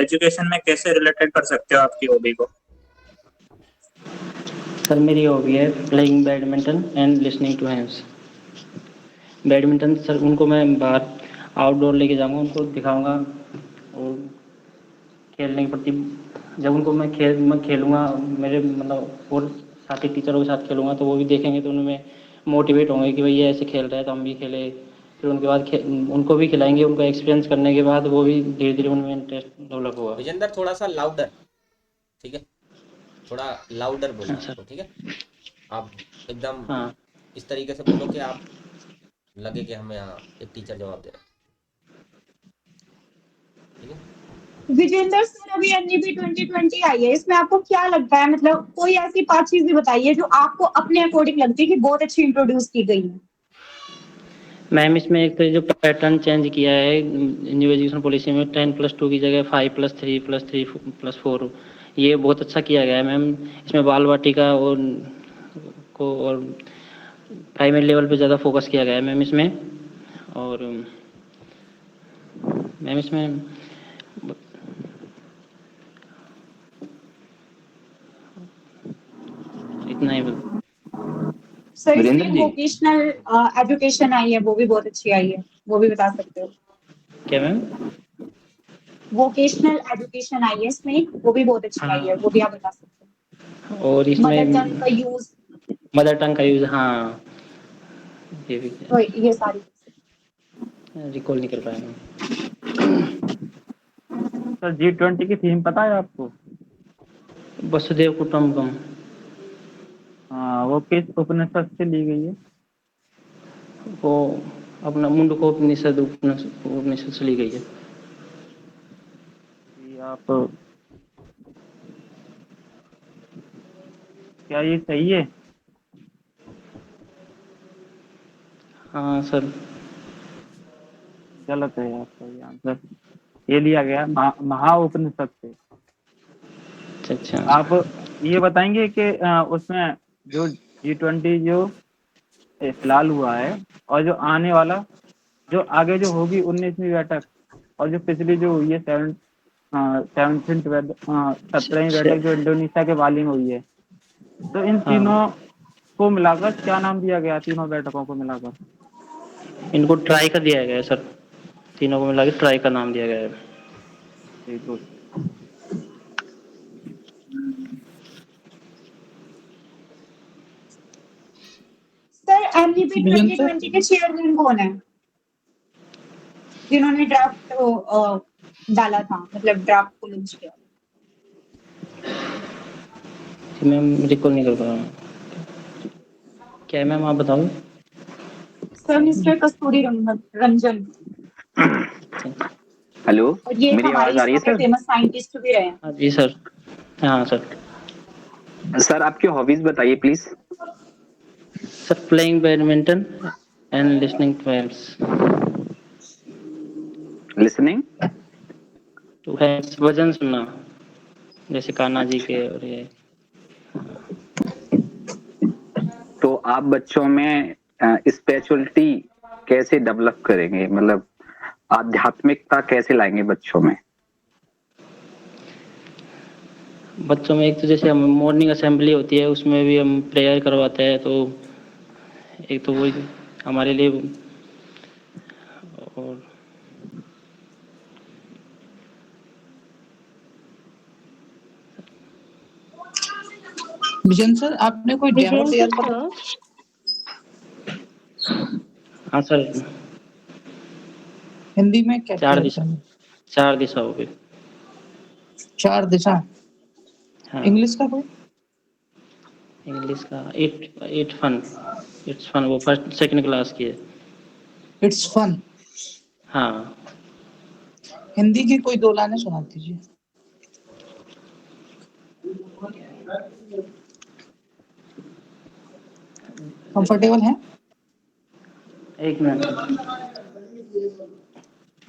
Education में कैसे related कर सकते हो आपकी हॉबी को? सर मेरी हॉबी है playing badminton and listening to hymns. Badminton sir उनको मैं बाहर आउटडोर लेके जाऊँगा, उनको दिखाऊँगा और खेलने के प्रति जब उनको मैं खेलूँगा मेरे मतलब और साथी टीचरों के साथ खेलूँगा तो वो भी देखेंगे तो उनमें मोटिवेट होंगे कि भाई ये ऐसे खेल रहा है तो हम भी खेलें। फिर उनके बाद उनको भी खिलाएंगे, उनको एक्सपीरियंस करने के बाद वो भी धीरे धीरे उनमें इंटरेस्ट डेवलप होगा। विजेंदर थोड़ा सा लाउडर, ठीक है, थोड़ा लाउडर बोलना हाँ है सर। आपको, ठीक है। आप एकदम हाँ इस तरीके से बोलो कि आप लगे कि हमें यहाँ एक टीचर जवाब दे रहा है, ठीक है। विजेंद्र सर, अभी एनईपी 2020 आई है, इसमें आपको क्या लगता है? मतलब कोई ऐसी 5 चीजें बताइए जो आपको अपने अकॉर्डिंग लगती है कि बहुत अच्छी इंट्रोड्यूस की गई है। मैम इसमें एक तो जो पैटर्न चेंज किया है न्यू एजुकेशन पॉलिसी में 10+2 की जगह 5+3+3+4, ये बहुत अच्छा किया गया है मैम। इसमें बाल वाटिका और प्राइमरी लेवल पे ज़्यादा फोकस किया गया है मैम इसमें। और मैम इसमें इतना ही सर वीरेंद्र इसमें जी, वोकेशनल एजुकेशन आई है, वो भी बहुत अच्छी आई है, वो भी बता सकते हो? क्या मैम? वोकेशनल एजुकेशन आई है इसमें, वो भी बहुत अच्छी आई है, हाँ, वो भी आप बता सकते हो? और मदर टंग इसमें का यूज, मदर टंग का यूज़, हाँ ये भी तो ये सारी रिकॉल नहीं कर पाया मैम। सर G20 की थीम पता है आपको? वसुदेव कुटुंबकम। हाँ, वो किस उपनिषद से ली गई है? वो अपना मुंडकोपनिषद उपनिषद से ली गई है। कि आप क्या ये सही है? हाँ सर। गलत है आपका ये आंसर। ये लिया गया महाउपनिषद से। अच्छा। आप ये बताएंगे कि उसमें जो G20 जो फिलहाल हुआ है और जो आने वाला जो आगे जो होगी 19वीं बैठक और जो पिछली जो हुई है 17वीं बैठक जो इंडोनेशिया के बाली में हुई है, तो इन तीनों हाँ, को मिलाकर क्या नाम दिया गया? तीनों बैठकों को मिलाकर इनको ट्राई का दिया गया है सर, तीनों को मिला के ट्राई का नाम दिया गया है। बिल्कुल। सर एनईपी 2020 के चेयरमैन कौन है, जिन्होंने ड्राफ्ट डाला था, मतलब ड्राफ्ट को लॉन्च किया? मैम रिकॉल नहीं कर पा रहा हूँ, क्या है मैम आप बताओ। सर मिस्टर कस्तूरी रंजन। हेलो, और ये मेरी हमारे आवाज आ रही है इसरो के सर? फेमस साइंटिस्ट भी रहे हैं। हाँ जी सर। हाँ सर। सर आपकी हॉबीज बताइए please. Sir playing badminton and listening to hymns. Listening to hymns भजन सुनना, जैसे कान्हा जी के और ये। तो आप बच्चों में स्पिरिचुअलिटी कैसे डेवलप करेंगे, मतलब आध्यात्मिकता कैसे लाएंगे बच्चों में? बच्चों में एक तो जैसे हम मॉर्निंग असेंबली होती है उसमें भी हम प्रेयर करवाते हैं, तो एक तो वही हमारे लिए। और विजन सर, आपने कोई डेमो तैयार करा? हाँ सर, हिंदी में क्या चार तैयार दिशा करा? 4 दिशाओं पे। 4 दिशा। हाँ, इंग्लिश का कोई? इंग्लिश का इट फन, इट्स फन, वो फर्स्ट सेकंड क्लास की है। It's fun. हाँ, हिंदी की कोई 2 लाइनें सुना दीजिए। कंफर्टेबल है? एक मिनट।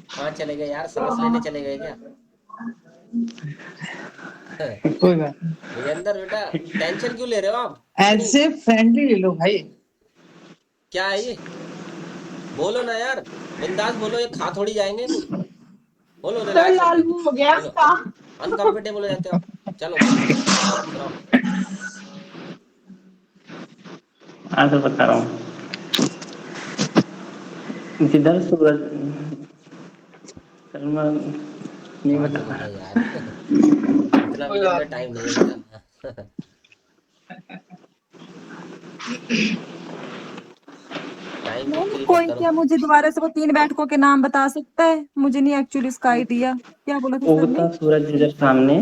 कहाँ चले गए यार, सांस लेने चले गए क्या? कोई बात नहीं। विजेंद्र बेटा, टेंशन क्यों ले रहे हो आप इतनी? ऐसे फ्रेंडली ले लो भाई। क्या है ये? बोलो ना यार, बिंदास बोलो, ये खा थोड़ी जाएंगे कुछ। बोलो सर रिलैक्स लाल होके, मुंह हो गया बोलो उसका। अनकंफर्टेबल हो जाते हो आप। चलो बोलो, सुनाओ। आंसर बता रहा हूँ। जिधर सूरज, सर मैं नहीं हाँ बता नहीं पा है रहा। यार इतना भी अपना टाइम नहीं है बेटा। टाइम को मैम किल मत कोई करो। क्या मुझे दोबारा से वो 3 बैठकों के नाम बता सकता है? मुझे नहीं एक्चुअली इसका आइडिया। क्या बोला था सर ने? उगता सूरज जिधर सामने,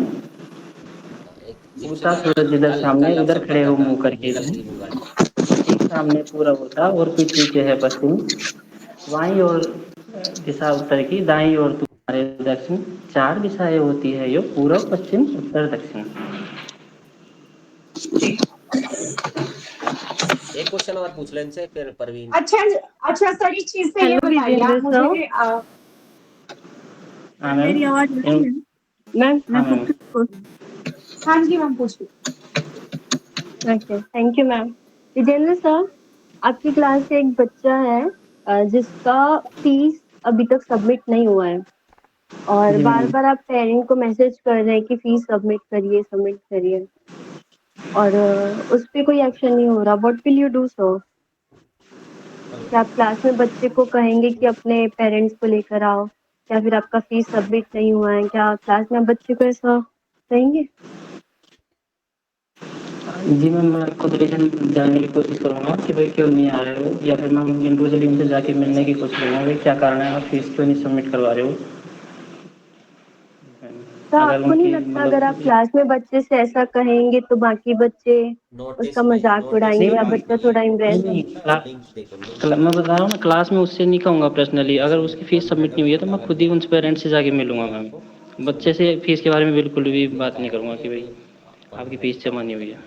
एक उगता जिप्सी सूरज जिधर कल सामने, कल आप उधर सब खड़े पढ़ना हो था, मुंह करके मुगल इधर। की मुगल। ठीक सामने पूरब होता और पीठ पीछे है पश्चिम। बाईं ओर दिशा उत्तर की, दाईं ओर तुम्हारे दक्षिण। 4 दिशाएं होती है यो, पूरब पश्चिम उत्तर दक्षिण। एक क्वेश्चन और पूछ ले इनसे फिर परवीन। अच्छा अच्छा सर, इस चीज से ये हेलो बताइए विजेंद्र आप सर। मुझे हाँ मैम। मेरी आवाज आ रही है? मैम हाँ मैं मैम। पूछूं? हाँ जी मैम पूछिए। Okay, thank you ma'am. Vijendra sir, आपकी क्लास से एक बच्चा है जिसका फीस अभी तक सबमिट नहीं हुआ है और जी बार मैम। बार आप पेरेंट को मैसेज कर रहे हैं कि फीस सबमिट करिए और उस पे कोई एक्शन नहीं हो रहा। What will you do sir? क्या आप क्लास में बच्चे को कहेंगे कि अपने पेरेंट्स को लेकर आओ, या फिर आपका फीस सबमिट नहीं हुआ है, क्या क्लास में आप बच्चे को ऐसा कहेंगे? जी मैम, मैं खुद रीजन जानने की कोशिश करूँगा कि भाई क्यों नहीं आ रहे हो, या फिर मैं इंडिविजुअली उनसे जाके मिलने की कोशिश करूँगा भाई क्या कारण है, आप फीस क्यों नहीं सबमिट करवा रहे हो। तो अगर आपको नहीं उनकी लगता अगर आप मतलब क्लास में बच्चे से ऐसा कहेंगे तो बाकी बच्चे नोटिस उसका पे, मजाक नोटिस नहीं के उड़ाएंगे या मैम, पास बच्चा नहीं है, थोड़ा इम्प्रेस नहीं नहीं, लिंक देखो लिंक। मैं बता रहा हूँ ना, क्लास में उससे नहीं कहूँगा पर्सनली। अगर उसकी फीस सबमिट नहीं हुई है तो मैं खुद ही उनसे पेरेंट्स से जाके मिलूंगा मैम। बच्चे से फीस के बारे में बिल्कुल भी लिंक बात नहीं आया करूँगा मुझे कि अभी भाई आपकी फीस जमा नहीं हुई है।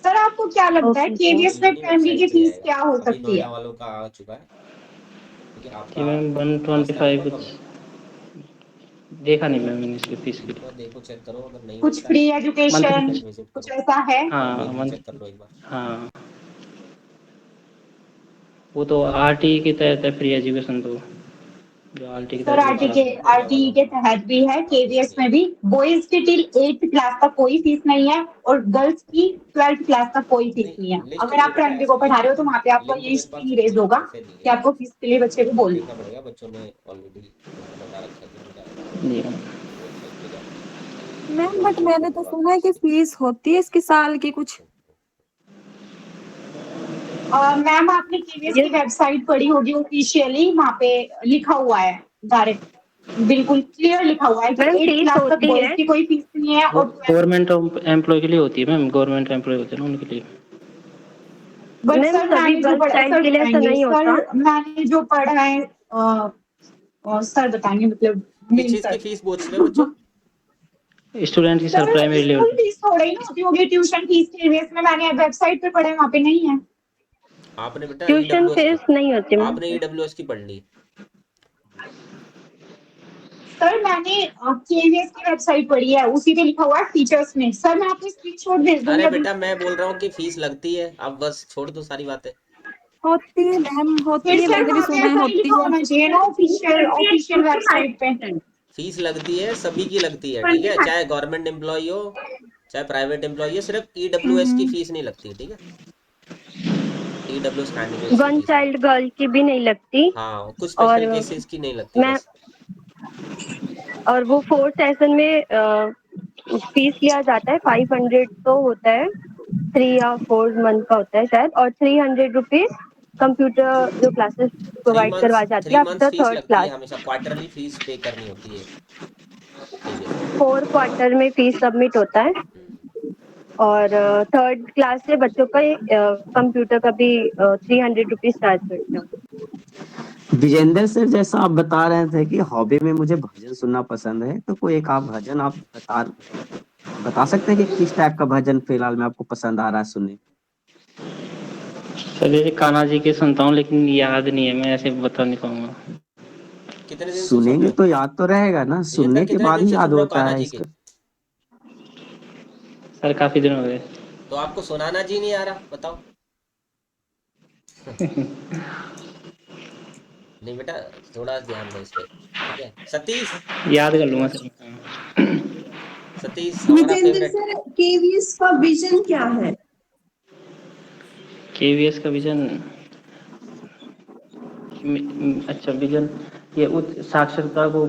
सर आपको क्या लगता है ओके सर। केवीएस में प्राइमरी की वेबसाइट पे फीस आएगा। क्या हो अभी सकती नोएडा है? वालों का आ चुका है, क्योंकि जी आपका मैम, पास टाइम 125 हुआ कुछ कब है? देखा नहीं मैम मैंने इसकी फीस के एक लिए। बार देखो, चेक करो, अगर नहीं कुछ मिलता है फ्री मंथली एजुकेशन फिर कुछ, विजिट कुछ करो, ऐसा है? हाँ मेल भी चेक कर मंथ, लो एक बार। हाँ वो तो आरटी के तहत है फ्री एजुकेशन, तो जो आरटी के सर तहत होता है। आरटीई के तहत भी है, केवीएस में भी। बॉयज की टिल 8th क्लास तक कोई फीस नहीं है और गर्ल्स की 12th क्लास तक कोई फीस नहीं है। नहीं, लिस्ट अगर नहीं आप पता प्राइमरी को ऐसा पढ़ा लिंक। रहे हो तो वहाँ पे आपको लिंक ये मेरे पास स्क्रीन रेज होगा ऐसे नहीं कि है, आपको फीस के लिए बच्चे को बोलना देखना है। पड़ेगा। बच्चों ने ऑलरेडी उनको बता रखा है कि मुझे आएगा, जी मैम। वेबसाइट पे जाके एक मैम बार बट चेक मैंने कर तो लो आप। सुना है कि फीस होती है इसकी साल की कुछ। मैम आपने केवीएस की यस वेबसाइट पढ़ी होगी ऑफिशियली, वहाँ पे लिखा हुआ है डायरेक्ट, बिल्कुल क्लियर लिखा हुआ है कि मैम 8th फीस क्लास तक होती बॉयज है। की कोई फीस नहीं है वो और 12th। गवर्नमेंट एम्प्लॉय के लिए होती है मैम, गवर्नमेंट एम्प्लॉय होते हैं ना उनके लिए। बट मैम सर सभी मैंने जो गर्ल्स पढ़ा, चाइल्ड सर के लिए ऐसा बताएंगे, नहीं सर होता। मैंने जो पढ़ा है सर बताएंगे, मतलब किस मेन चीज की सर। फीस पूछ रहे हो बच्चों? स्टूडेंट की sir sir primary school level. Fees थोड़ी ना होती होगी, ट्यूशन फीस केवीएस में मैंने वेबसाइट पे पढ़ा है, वहाँ पे नहीं है। आपने बेटा ट्यूशन ईडब्ल्यूएस की, फीस नहीं होती मैम। आपने ईडब्ल्यूएस की पढ़ ली। सर मैंने केवीएस की वेबसाइट पढ़ी है, उसी पे लिखा हुआ है टीचर्स में। सर मैं आपको स्क्रीनशॉट भेज दूंगी अरे अभी। बेटा मैं बोल रहा हूँ कि फीस लगती है, अब बस छोड़ दो सारी बातें। होती है मैम, फिर होती है, सर मैंने भी वहाँ पे सुना है ऐसा ही होती लिखा है। होना चाहिए ना ऑफिशियल ऑफिशियल वेबसाइट पे। फीस लगती है, सभी की लगती है, ठीक है, चाहे गवर्नमेंट एम्प्लॉय हो चाहे प्राइवेट एम्प्लॉय हो। सिर्फ ईडब्ल्यूएस की हम्म। फीस नहीं लगती, ठीक है, ईडब्ल्यूएस कैंडिडेट्स की वन फीस नहीं चाइल्ड लगती। गर्ल की भी नहीं लगती। हाँ, कुछ और स्पेशल केसेस की नहीं लगती मैं बस। और वो 4 सेशन में फीस लिया जाता है। 500 तो होता है, 3 या 4 मंथ का होता है शायद, और 300 रुपीज कंप्यूटर जो क्लासेस प्रोवाइड करवा जाती थ्री है मंथ्स आफ्टर फीस थर्ड लगती है क्लास। हमेशा, क्वार्टरली फीस पे करनी होती है केवीएस में। 4 क्वार्टर में फीस सबमिट होता है और थर्ड क्लास से बच्चों का कंप्यूटर का भी 300 रुपीज चार्ज करते हैं। विजेंद्र सर, जैसा आप बता रहे थे कि हॉबी में मुझे भजन सुनना पसंद है, तो कोई एक आप भजन आप बता सकते हैं कि किस टाइप का भजन फिलहाल में आपको पसंद आ रहा है सुनने? सर ये कान्हा जी के सुनता हूँ, लेकिन याद नहीं है, मैं ऐसे बता नहीं पाऊंगा। कितने दिन से सुन सुनेंगे रहे हो तो याद तो रहेगा ना, विजेंद्र? सुनने के कितने बाद दिन ही से याद सुन रहे हो होता कान्हा है जी के? इसका। सर काफी दिन हो गए। तो आपको सुनाना जी नहीं आ रहा, बताओ। नहीं बेटा, थोड़ा ध्यान दो इस पे, ठीक है। सतीश, याद कर लूंगा सर। सतीश हमारा विजेंद्र फेवरेट। सर, केवीएस का विजन क्या है? केवीएस का विजन, अच्छा विजन, ये उच्च साक्षरता को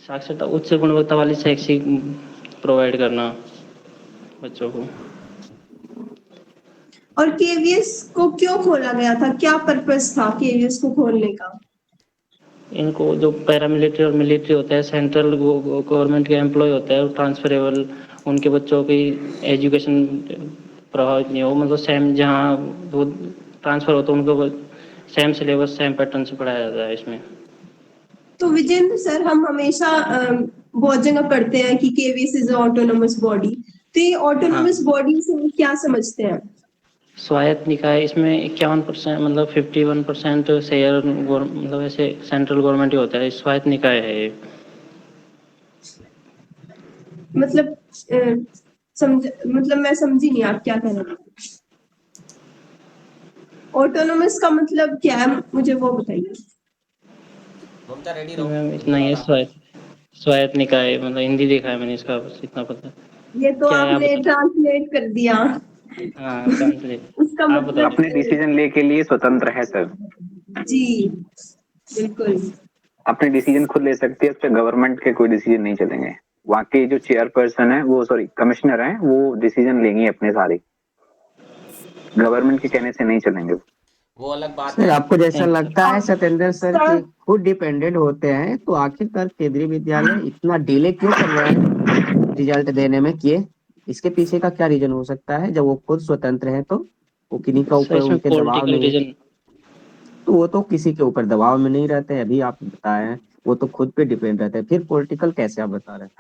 साक्षरता, उच्च गुणवत्ता वाली शैक्षिक प्रोवाइड करना बच्चों को। और केवीएस को क्यों खोला गया था? क्या पर्पस था केवीएस को खोलने का? इनको जो पैरामिलिट्री और मिलिट्री होता है, सेंट्रल गवर्नमेंट के एम्प्लॉय होता है, ट्रांसफरेबल, उनके बच्चों की एजुकेशन प्रभावित नहीं हो, मतलब सेम जहाँ वो ट्रांसफर होता है उनको सेम सिलेबस सेम पैटर्न से पढ़ाया जाता है इसमें। तो विजेंद्र सर, हम हमेशा बहुत जगह पढ़ते हैं कि केवीएस इज ऑटोनोमस बॉडी, तो ये ऑटोनोमस बॉडी से हम क्या समझते हैं? स्वायत्त निकाय, इसमें 51% मतलब 51% शेयर मतलब ऐसे सेंट्रल गवर्नमेंट ही होता है, स्वायत्त निकाय है ये। मतलब मतलब मैं समझी नहीं आप क्या कह रहे हैं। ऑटोनोमस का मतलब क्या है, मुझे वो बताइए। ममता रेडी रहो, मैम हिंदी इतना ही है, वाला। स्वायत्त निकाय मतलब हिंदी देखा है मैंने इसका, बस इतना पता है। ये तो क्या है आप आपने बता। ट्रांसलेट कर दिया। हाँ ट्रांसलेट, उसका आप बता मतलब अपने डिसीजन ले के लिए स्वतंत्र है सर, जी बिल्कुल। अपने डिसीजन खुद ले सकती है, उस पर गवर्नमेंट के कोई डिसीजन नहीं चलेंगे। वहाँ के जो चेयरपर्सन है, वो सॉरी कमिश्नर है, वो डिसीजन लेंगी अपने सारे, गवर्नमेंट के कहने से नहीं चलेंगे। वो अलग बात सर है। आपको जैसा थैंक लगता है सत्येंद्र सर कि खुद डिपेंडेंट होते हैं, तो आखिरकार केंद्रीय विद्यालय इतना डिले क्यों कर रहा है रिजल्ट देने में? किए इसके पीछे का क्या रीजन हो सकता है? जब वो खुद स्वतंत्र है तो वो किन्हीं का सर ऊपर इसमें उनके दबाव पॉलिटिकल नहीं है, रीजन। तो वो तो किसी के ऊपर दबाव में नहीं रहते। अभी आप बताए हैं वो तो खुद पे डिपेंड रहते हैं, फिर पॉलिटिकल कैसे आप बता रहे हैं?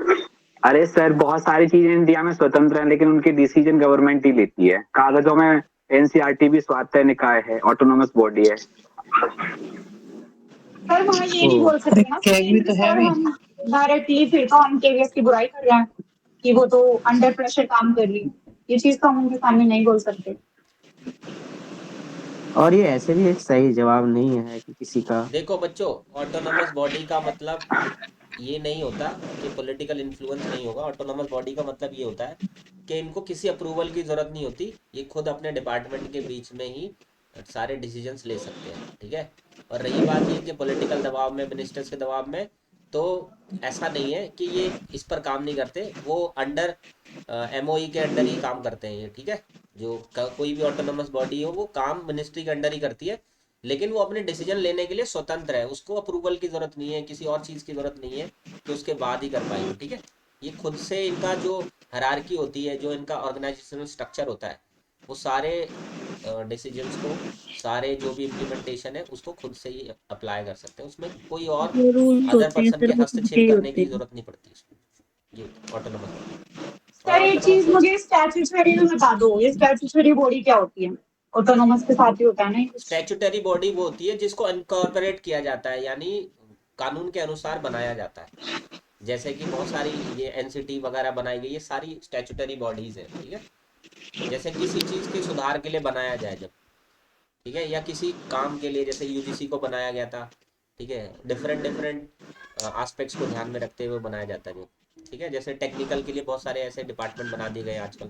अरे सर, बहुत सारी चीजें इंडिया में स्वतंत्र है, लेकिन उनके डिसीजन गवर्नमेंट ही लेती है। कागजों में एनसीईआरटी भी स्वायत्त निकाय है, ऑटोनोमस बॉडी है। सर वहाँ ये नहीं बोल सकते ना कैग भी तो है सर, भी। हम डायरेक्टली फिर तो हम केवीएस की बुराई कर रहे हैं कि वो तो अंडर प्रेशर काम कर रही है। ये चीज तो हम उनके सामने नहीं बोल सकते। और ये ऐसे भी एक सही जवाब नहीं है कि किसी का। देखो बच्चों, ऑटोनोमस बॉडी का मतलब ये नहीं होता कि पॉलिटिकल इन्फ्लुएंस नहीं होगा। ऑटोनोमस बॉडी का मतलब ये होता है कि इनको किसी अप्रूवल की ज़रूरत नहीं होती, ये खुद अपने डिपार्टमेंट के बीच में ही सारे डिसीजंस ले सकते हैं, ठीक है। और रही बात ये कि पॉलिटिकल दबाव में, मिनिस्टर्स के दबाव में, तो ऐसा नहीं है कि ये इस पर काम नहीं करते, वो अंडर एमओई के अंडर ही काम करते हैं ये, ठीक है। जो कोई भी ऑटोनोमस बॉडी हो वो काम मिनिस्ट्री के अंडर ही करती है, लेकिन वो अपने डिसीजन लेने के लिए स्वतंत्र है, उसको अप्रूवल की ज़रूरत नहीं है, किसी और चीज़ की ज़रूरत नहीं है कि उसके बाद ही कर पाएंगे, ठीक है। ये खुद से इनका जो हायरार्की होती है, जो इनका ऑर्गेनाइजेशनल स्ट्रक्चर होता है, वो सारे डिसीजंस को, सारे जो भी इम्प्लीमेंटेशन है उसको खुद से ही अप्लाई कर सकते हैं। उसमें कोई और जो रूल्स अदर होते हैं पर्सन सर के वो खुद के हस्तक्षेप ही करने होते की हैं। ज़रूरत नहीं पड़ती उसमें। ये ऑटोनोमस बॉडी। और सर एक चीज ऑटोनोमस मुझे स्टैट्यूटरी में बता दो, ये स्टैट्यूटरी बॉडी क्या होती है? ऑटोनोमस के साथ ही होता है ना ये कुछ? स्टैट्यूटरी बॉडी वो होती है जिसको इनकॉर्पोरेट किया जाता है, यानी कानून के अनुसार बनाया जाता है। जैसे कि बहुत सारी ये एनसीटी वगैरह बनाई गई, ये सारी स्टैट्यूटरी बॉडीज है, ठीक है। जैसे किसी चीज़ के सुधार के लिए बनाया जाए जब, ठीक है, या किसी काम के लिए, जैसे यूजीसी को बनाया गया था, ठीक है, डिफरेंट डिफरेंट एस्पेक्ट्स को ध्यान में रखते हुए बनाया जाता है जो, ठीक है। जैसे टेक्निकल के लिए बहुत सारे ऐसे डिपार्टमेंट बना दिए गए आजकल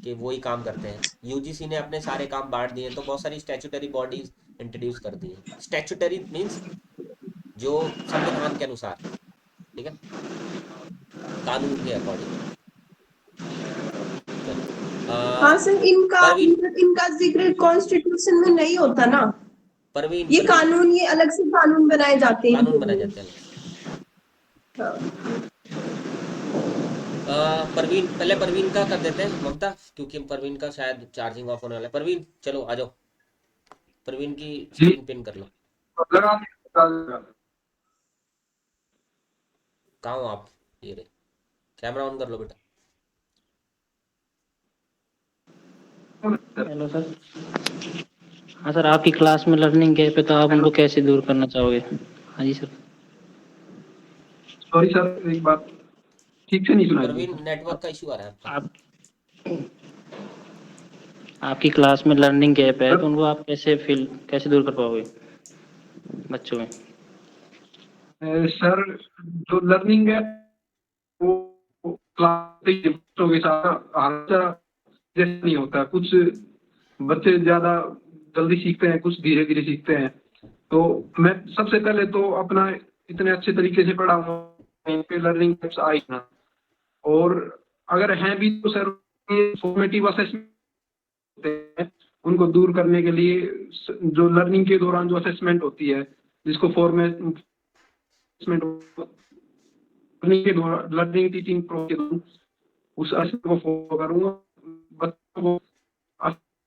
कि वही काम करते हैं। यूजीसी ने अपने सारे काम बांट दिए, तो बहुत सारी स्टैट्यूटरी बॉडीज इंट्रोड्यूस कर दी हैं। स्टैट्यूटरी मीन्स जो संविधान के अनुसार, ठीक है, कानून के अकॉर्डिंग। हाँ सर, इनका परवीन, इनका जिक्र कॉन्स्टिट्यूशन में नहीं होता ना। परवीन, ये परवीन, कानून, ये अलग से कानून बनाए जाते हैं कानून इनके बनाए लिए। जाते हैं अलग से। हाँ। परवीन, पहले परवीन का कर देते हैं ममता, क्योंकि परवीन का शायद चार्जिंग ऑफ होने वाला है। परवीन चलो आ जाओ, परवीन की स्क्रीन पिन कर लो। कहाँ हो आप? ये रे, कैमरा ऑन कर लो बेटा। Hello sir. हाँ सर, आपकी क्लास में लर्निंग गैप है तो आप उनको कैसे दूर करना चाहोगे? हाँ जी सर। सॉरी सर, एक बात ठीक से नहीं सुनाई दी परवीन, नेटवर्क का इशू आ रहा है आपका। आप आपकी क्लास में लर्निंग गैप है तो उनको आप कैसे दूर कर पाओगे बच्चों में? सर जो लर्निंग है वो क्लास बच्चों के साथ हमेशा जैसे नहीं होता, कुछ बच्चे ज्यादा जल्दी सीखते हैं, कुछ धीरे धीरे सीखते हैं। तो मैं सबसे पहले तो अपना इतने अच्छे तरीके से पढ़ाऊंगा इन पे लर्निंग गैप्स आए ना, और अगर हैं भी तो सर फॉर्मेटिव असेसमेंट होते हैं, उनको दूर करने के लिए जो लर्निंग के दौरान जो असेसमेंट होती है जिसको फॉर्मेट लर्निंग टीचिंग प्रोसेस, उस असेसमेंट को फॉलो करूंगा। बच्चों को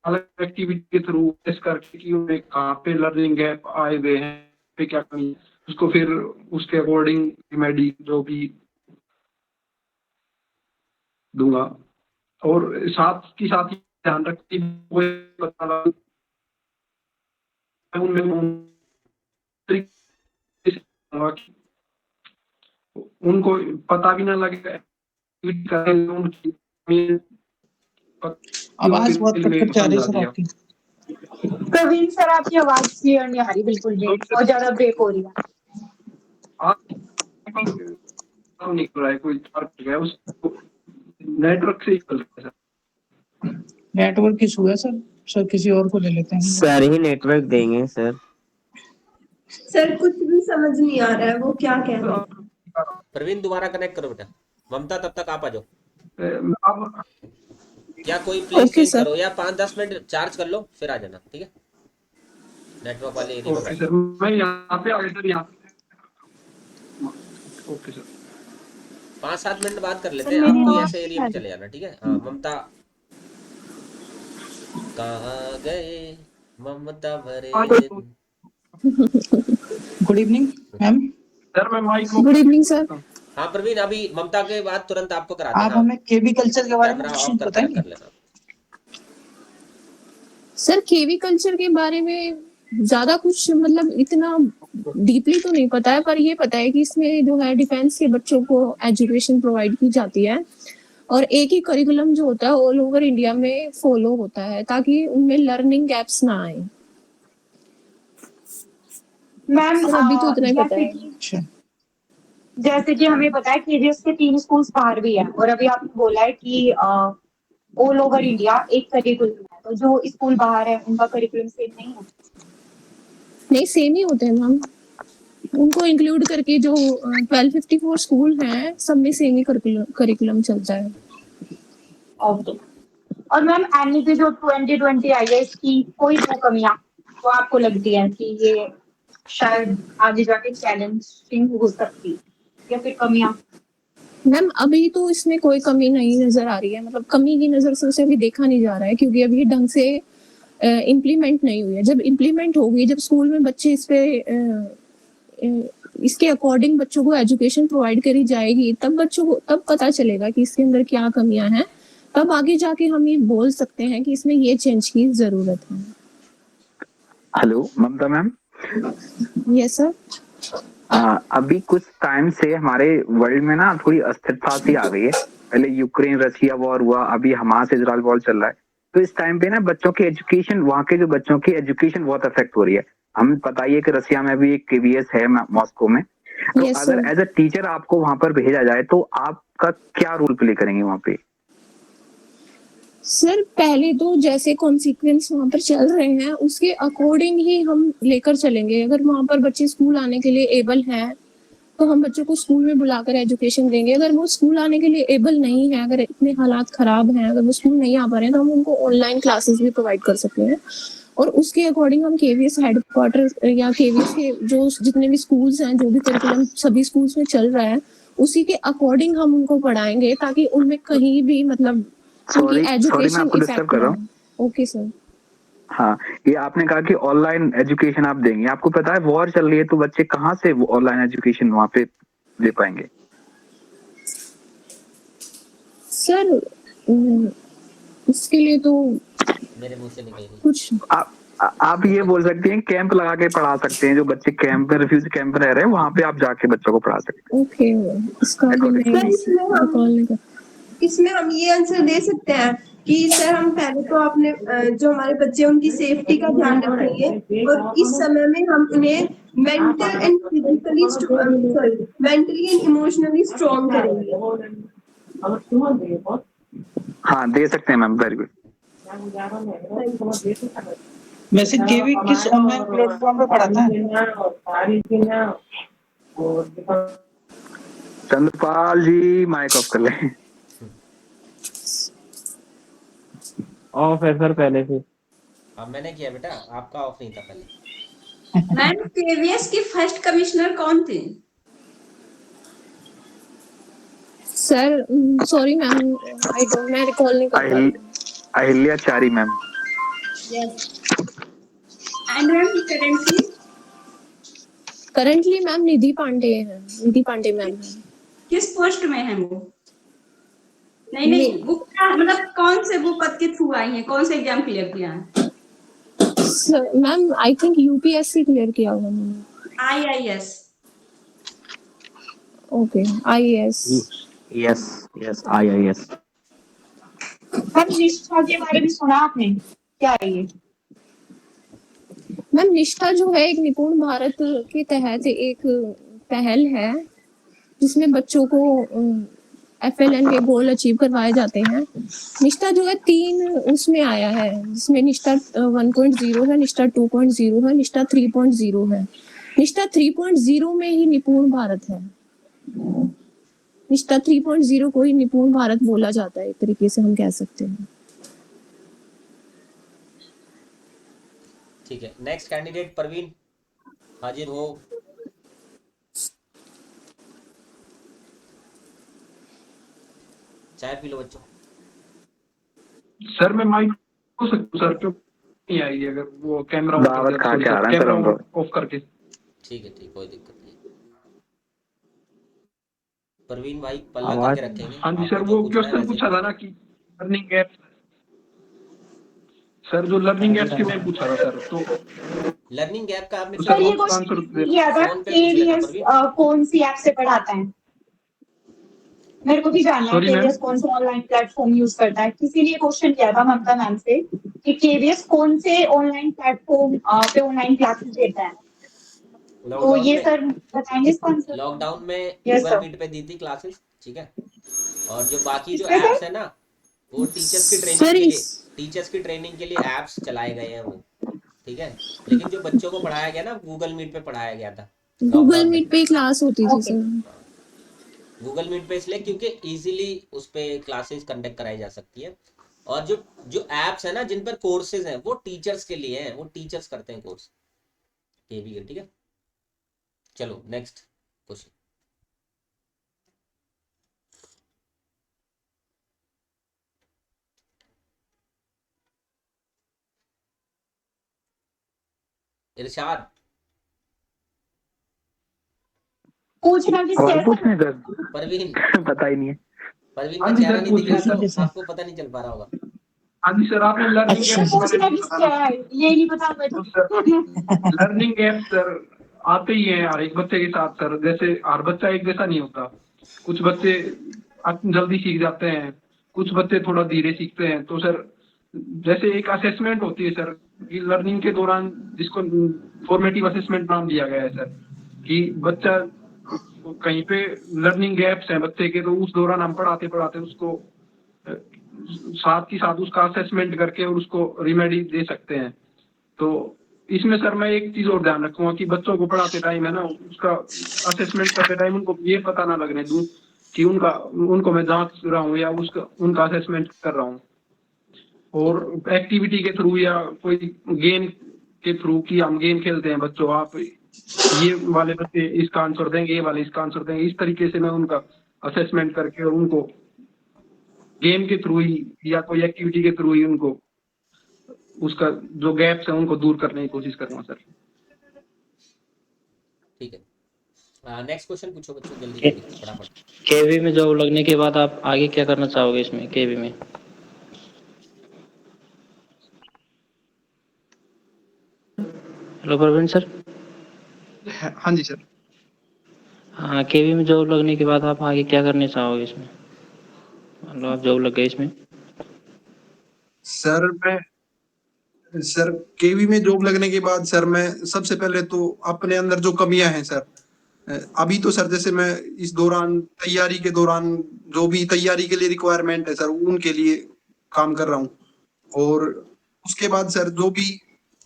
अलग एक्टिविटी के थ्रू टेस्ट करके कि उन्हें कहाँ पे लर्निंग गैप आए हुए हैं, पे क्या कमी है, उसको फिर उसके अकॉर्डिंग रिमेडी जो भी दूंगा। और साथ ही ध्यान रखती उनको पता भी ना लगे आवाज बहुत कट जा रही है सर आपकी। प्रवीण सर आपकी आवाज क्लियर नहीं आ रही बिल्कुल भी, और ज्यादा ब्रेक हो रही है। निकल रहा है कोई है उसको नेटवर्क से ही चल रहा है सर। नेटवर्क इशू है सर। सर किसी और को ले लेते हैं। सर ही नेटवर्क देंगे सर। सर कुछ भी समझ नहीं आ रहा है वो क्या कह रहे हैं। प्रवीण दोबारा कनेक्ट करो बेटा। ममता तब तक आप आ जाओ, या कोई प्लेस चेंज करो, या 5-10 मिनट चार्ज कर लो फिर आ जाना, ठीक है? नेटवर्क वाले एरिया में बैठो। मैं यहाँ पे आ गया सर, यहाँ ओके सर 5-7 मिनट बात कर लेते हैं, आप कोई ऐसे एरिया में चले जाना, ठीक है? हाँ ममता, कहाँ गए ममता भरे दिन। Good evening ma'am. सर मैं माइक गुड इवनिंग सर। हाँ प्रवीण, अभी ममता के बाद तुरंत आपको कराते हैं। आप हमें केवी कल्चर के बारे में कुछ बताएंगे? सर केवी कल्चर के बारे में ज्यादा कुछ मतलब इतना डीपली तो नहीं पता है, पर ये पता है कि इसमें जो है डिफेंस के बच्चों को एजुकेशन प्रोवाइड की जाती है, और एक ही करिकुलम जो होता है ऑल ओवर इंडिया में फॉलो होता है ताकि उनमें लर्निंग गैप्स ना आए। मैम अभी तो इतना ही पता है। जैसे कि हमें पता है केजीएस के 3 स्कूल्स बाहर भी है, और अभी आपने बोला है कि ऑल ओवर इंडिया एक करिकुलम है, तो जो स्कूल बाहर है उनका करिकुलम सेम नहीं है? नहीं सेम ही होते हैं मैम, उनको इंक्लूड करके जो 1254 स्कूल हैं सब में सेम ही करिकुलम चलता है। ओके। और मैम एनईपी जो 2020 आई है इसकी कोई दो कमियां तो आपको लगती है कि ये शायद आगे जाके चैलेंजिंग हो सकती है, या फिर कमियां? मैम अभी तो इसमें कोई कमी नहीं नजर आ रही है, मतलब कमी की नजर से उसे अभी देखा नहीं जा रहा है क्योंकि अभी ढंग से इम्प्लीमेंट नहीं हुई है। जब इम्प्लीमेंट होगी, जब स्कूल में बच्चे इस पे इसके अकॉर्डिंग बच्चों को एजुकेशन प्रोवाइड करी जाएगी, तब बच्चों को तब पता चलेगा कि इसके अंदर क्या कमियां हैं, तब आगे जाके हम ये बोल सकते हैं कि इसमें ये चेंज की जरूरत है। हेलो ममता मैम। Yes sir. अभी कुछ टाइम से हमारे वर्ल्ड में ना थोड़ी अस्थिरता सी आ गई है। पहले यूक्रेन रशिया वॉर हुआ, अभी हमास इजराइल वॉर चल रहा है, तो इस टाइम पे ना बच्चों की एजुकेशन, वहाँ के जो बच्चों की एजुकेशन बहुत अफेक्ट हो रही है। हमें पता ही है कि रशिया में भी एक केवीएस है मॉस्को में, तो अगर एज अ टीचर आपको वहां पर भेजा जाए तो आपका क्या रोल प्ले करेंगे वहां पे? सर पहले तो जैसे कॉन्सिक्वेंस वहाँ पर चल रहे हैं उसके अकॉर्डिंग ही हम लेकर चलेंगे। अगर वहाँ पर बच्चे स्कूल आने के लिए एबल हैं तो हम बच्चों को स्कूल में बुलाकर एजुकेशन देंगे। अगर वो स्कूल आने के लिए एबल नहीं है, अगर इतने हालात खराब हैं, अगर वो स्कूल नहीं आ पा रहे हैं, तो हम उनको ऑनलाइन क्लासेस भी प्रोवाइड कर सकते हैं। और उसके अकॉर्डिंग हम केवीएस हेडक्वार्टर या केवीएस के जो जितने भी स्कूल्स हैं, जो भी करिकुलम सभी स्कूल्स में चल रहा है, उसी के अकॉर्डिंग हम उनको पढ़ाएंगे ताकि उनमें कहीं भी मतलब सॉरी मैं आपको डिस्टर्ब कर रहा हूँ। Okay sir. हाँ, ये आपने कहा कि ऑनलाइन एजुकेशन आप देंगे। आपको पता है वॉर चल रही है, तो बच्चे कहाँ से वो ऑनलाइन एजुकेशन वहाँ पे दे पाएंगे? सर इसके लिए तो मेरे मुंह से निकल गई कुछ आप ये बोल सकते हैं कैंप लगा के पढ़ा सकते हैं। जो बच्चे कैंप में रिफ्यूजी कैंप में रह रहे हैं वहाँ पे आप जाके बच्चों को पढ़ा सकते हैं। ओके, इसका भी मैं इसमें हम ये आंसर दे सकते हैं कि सर हम पहले तो अपने जो हमारे बच्चे हैं उनकी सेफ्टी का ध्यान रखेंगे और इस समय में हम उन्हें mental and physically sorry mentally and emotionally strong करेंगे। हाँ दे सकते हैं मैम, वेरी गुड। वैसे केवी किस ऑनलाइन प्लेटफॉर्म पे पढ़ाता है? चंद्रपाल जी माइक ऑफ कर लें। ऑफ है सर पहले से। हाँ मैंने किया बेटा, आपका ऑफ नहीं था पहले। मैम केवीएस की फर्स्ट कमिश्नर कौन थे? Sir sorry ma'am, I don't, मैं रिकॉल नहीं कर पा रही। Ahilyachari ma'am. And ma'am currently ma'am Nidhi Pandey हैं, निधि पांडे मैम हैं। किस पोस्ट में है वो? नहीं वो मतलब कौन से वो पद के थ्रू आई है, कौन से एग्जाम क्लियर किया है? Ma'am I think UPSC clear किया हुआ मैंने। IIS. Okay IAS. Yes yes IIS। Ma'am निष्ठा के बारे में सुना आपने, क्या है ये? मैम निष्ठा जो है एक निपुण भारत के तहत एक पहल है जिसमें बच्चों को FLN के गोल अचीव करवाए जाते हैं। निष्ठा जो है 3 उसमें आया है, जिसमें निष्ठा 1.0 है, निष्ठा 2.0 है, निष्ठा 3.0 है। निष्ठा 3.0 में ही निपुण भारत है। निष्ठा 3.0 को ही निपुण भारत बोला जाता है, एक तरीके से हम कह सकते हैं। ठीक है, नेक्स्ट कैंडिडेट परवीन हाजिर हो। चाय पी लो बच्चों। सर मैं माइक हो सकता सर, क्यों नहीं आई अगर वो कैमरा दावत खा के आ रहा है सर उनको। ऑफ करके। ठीक है, ठीक, कोई दिक्कत नहीं। परवीन भाई पल्ला करके रखेंगे। हाँ जी सर, वो क्वेश्चन पूछा था ना कि लर्निंग ऐप, सर जो लर्निंग ऐप की मैं पूछा था सर, तो लर्निंग ऐप का आपने सर ये क्वेश्चन किया था केवीएस कौन सी ऐप से पढ़ाता है? मेरे को भी जानना है केवीएस कौन सा ऑनलाइन प्लेटफॉर्म यूज करता है। किसी ने क्वेश्चन किया था ममता मैम से कि केवीएस कौन से ऑनलाइन प्लेटफॉर्म पे ऑनलाइन क्लासेस देता है, तो ये सर बताएंगे इसका आंसर। लॉकडाउन में गूगल मीट पे दी थी क्लासेस, ठीक है। और जो बाकी जो एप्स है ना, वो टीचर्स की ट्रेनिंग के लिए एप्स चलाए गए हैं वो, ठीक है। लेकिन जो बच्चों को पढ़ाया गया ना, गूगल मीट पे पढ़ाया गया था। गूगल मीट पे क्लास होती थी सर। गूगल मीट पे इसलिए क्योंकि इजीली उस पे क्लासेस कंडक्ट कराई जा सकती है। और जो एप्स है ना जिन पर कोर्सेज हैं, वो टीचर्स के लिए हैं, वो टीचर्स करते हैं कोर्स के भी, ठीक है। चलो नेक्स्ट क्वेश्चन। इरशाद पूछना किससे है? पूछने सर परवीन पता ही नहीं है। परवीन का चेहरा नहीं दिख रहा तो आपको पता नहीं चल पा रहा होगा। हाँ जी सर, आपने लर्निंग पूछना किससे है ये नहीं पता मुझे। लर्निंग ऐप सर आते ही है हर एक बच्चे के साथ सर, जैसे हर बच्चा एक जैसा नहीं होता। कुछ बच्चे जल्दी सीख जाते हैं, कुछ बच्चे थोड़ा धीरे सीखते हैं। तो सर जैसे एक असेसमेंट होती है सर कि लर्निंग के दौरान, जिसको फॉर्मेटिव असेसमेंट नाम दिया गया है सर, कि बच्चा कहीं पे लर्निंग गैप्स हैं बच्चे के, तो उस दौरान हम पढ़ाते पढ़ाते उसको साथ ही साथ उसका असेसमेंट करके और उसको रिमेडी दे सकते हैं। तो इसमें सर मैं एक चीज और ध्यान रखूंगा कि बच्चों को पढ़ाते टाइम है ना, उसका असेसमेंट करते टाइम उनको ये पता ना लगने दूं कि उनको मैं जांच रहा हूँ या उनका असेसमेंट कर रहा हूँ। और एक्टिविटी के थ्रू या कोई गेम के थ्रू कि हम गेम खेलते हैं, बच्चों आप ये वाले बच्चे इसका आंसर देंगे, ये वाले इसका आंसर देंगे, इस तरीके से मैं उनका असेसमेंट करके और उनको गेम के थ्रू ही या कोई एक्टिविटी के थ्रू ही उनको उसका जो गैप्स है उनको दूर करने की कोशिश करूंगा सर। ठीक है, नेक्स्ट क्वेश्चन पूछो बच्चों, जल्दी फटाफट। केवी में जॉब लगने के बाद आप आगे क्या करना चाहोगे इसमें, केवी में? Hello Praveen sir. हाँ जी सर। हाँ, केवी में जॉब लगने के बाद आप आगे क्या करने चाहोगे इसमें? मतलब आप जॉब लग गए इसमें? सर केवी में जॉब लगने के बाद सर मैं सबसे पहले तो अपने अंदर जो कमियां हैं सर, अभी तो सर जैसे मैं इस दौरान तैयारी के दौरान जो भी तैयारी के लिए रिक्वायरमेंट है सर उनके लिए काम कर रहा हूँ, और उसके बाद सर जो भी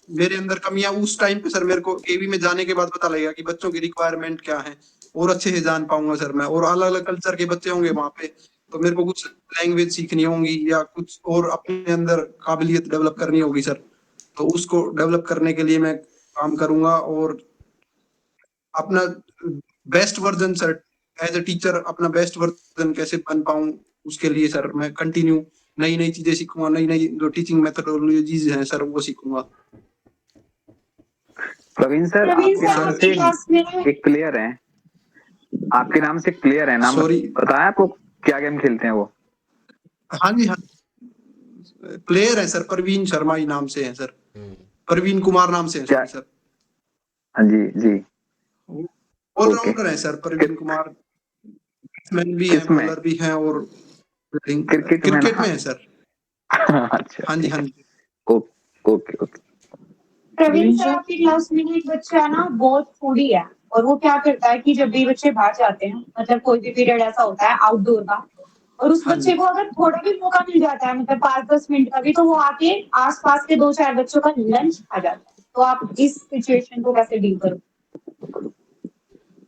मेरे अंदर कमियां उस टाइम पे सर मेरे को केवी में जाने के बाद पता लगेगा कि बच्चों की रिक्वायरमेंट क्या है, और अच्छे से जान पाऊंगा सर मैं। और अलग अलग कल्चर के बच्चे होंगे वहाँ पे, तो मेरे को कुछ लैंग्वेज सीखनी होगी या कुछ और अपने अंदर काबिलियत डेवलप करनी होगी सर, तो उसको डेवलप करने के लिए मैं काम करूंगा और अपना best version sir as a teacher अपना बेस्ट वर्जन कैसे बन पाऊं उसके लिए सर मैं कंटिन्यू नई नई चीजें सीखूंगा, नई नई जो टीचिंग मेथोडोलॉजीज हैं सर वो सीखूंगा। प्रवीण सर आपके नाम से एक प्लेयर है, आपके नाम से प्लेयर है, नाम बताया आपको, क्या गेम खेलते हैं वो? हाँ जी हाँ, प्लेयर है सर, परवीन शर्मा ही नाम से है सर, परवीन कुमार नाम से है सर। हाँ जी जी, ऑलराउंडर है सर परवीन कुमार, बैट्समैन भी है, बॉलर भी है और क्रिकेट में है सर। अच्छा हाँ जी हाँ जी, ओके ओके। प्रवीण सर आपकी क्लास में एक बच्चा है ना बहुत फूडी है, और वो क्या करता है कि जब भी बच्चे बाहर जाते हैं, मतलब कोई भी पीरियड ऐसा होता है आउटडोर का, और उस बच्चे को अगर थोड़ा भी मौका मिल जाता है, मतलब 5-10 मिनट का भी, तो वो आके आसपास के 2-4 बच्चों का लंच खा जाता है। तो आप इस सिचुएशन को कैसे डील करो?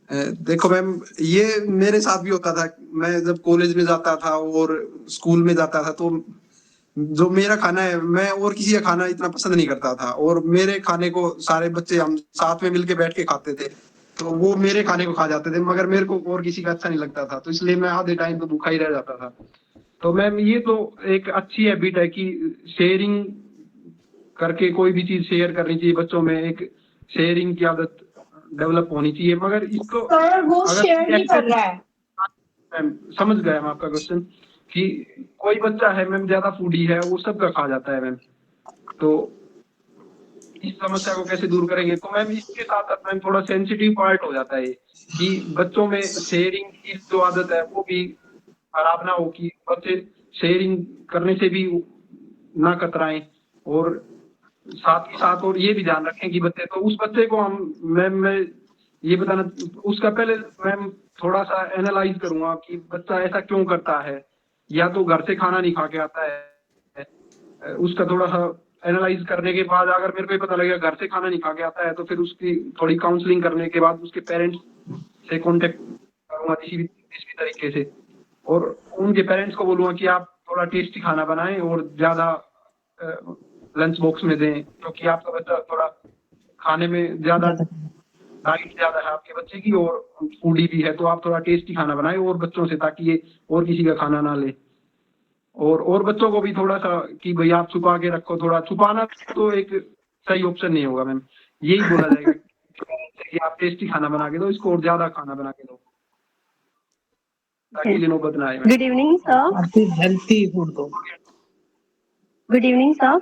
देखो मैम ये मेरे साथ भी होता था, मैं जब कॉलेज में जाता था और स्कूल में जाता था तो जो मेरा खाना है मैं और किसी का खाना इतना पसंद नहीं करता था, और मेरे खाने को सारे बच्चे हम साथ में मिलके बैठ के खाते थे, तो वो मेरे खाने को खा जाते थे मगर मेरे को और किसी का अच्छा नहीं लगता था, तो इसलिए मैं आधे टाइम तो भूखा ही रह जाता था। तो मैम ये तो एक अच्छी हैबिट है कि शेयरिंग करके कोई भी चीज शेयर करनी चाहिए, बच्चों में एक शेयरिंग की आदत डेवलप होनी चाहिए। मगर इसको वो शेयर नहीं कर रहा है। मैम समझ गया मैं आपका क्वेश्चन, कि कोई बच्चा है मैम ज्यादा फूडी है वो सबका खा जाता है मैम, तो इस समस्या को कैसे दूर करेंगे? तो मैम इसके साथ मैम थोड़ा सेंसिटिव पार्ट हो जाता है कि बच्चों में शेयरिंग की जो आदत है वो भी खराब ना हो, कि बच्चे शेयरिंग करने से भी ना कतराएं, और साथ ही साथ और ये भी ध्यान रखें कि बच्चे, तो उस बच्चे को हम मैं ये बताना उसका पहले मैम थोड़ा सा एनालाइज करूंगा कि बच्चा ऐसा क्यों करता है, या तो घर से खाना नहीं खा के आता है, उसका थोड़ा सा एनालाइज करने के बाद अगर मेरे को पता लगेगा घर से खाना नहीं खा के आता है, तो फिर उसकी थोड़ी काउंसलिंग करने के बाद उसके पेरेंट्स से कांटेक्ट करूंगा किसी भी तरीके से, और उनके पेरेंट्स को बोलूंगा कि आप थोड़ा टेस्टी खाना बनाएं और ज्यादा लंच बॉक्स में दें, क्योंकि आपका बच्चा थोड़ा खाने में ज्यादा डाइट ज्यादा है आपके बच्चे की और फूडी भी है, तो आप थोड़ा टेस्टी खाना बनाएं और बच्चों से, ताकि ये और किसी का खाना ना ले। और बच्चों को भी थोड़ा सा कि भाई आप छुपा के रखो, थोड़ा छुपाना तो एक सही ऑप्शन नहीं होगा मैम, यही बोला जाएगा कि आप टेस्टी खाना बना के दो इसको और ज्यादा खाना बना के दो, ताकि नौबत ना आए। Good evening sir. Healthy food दो। Good evening sir.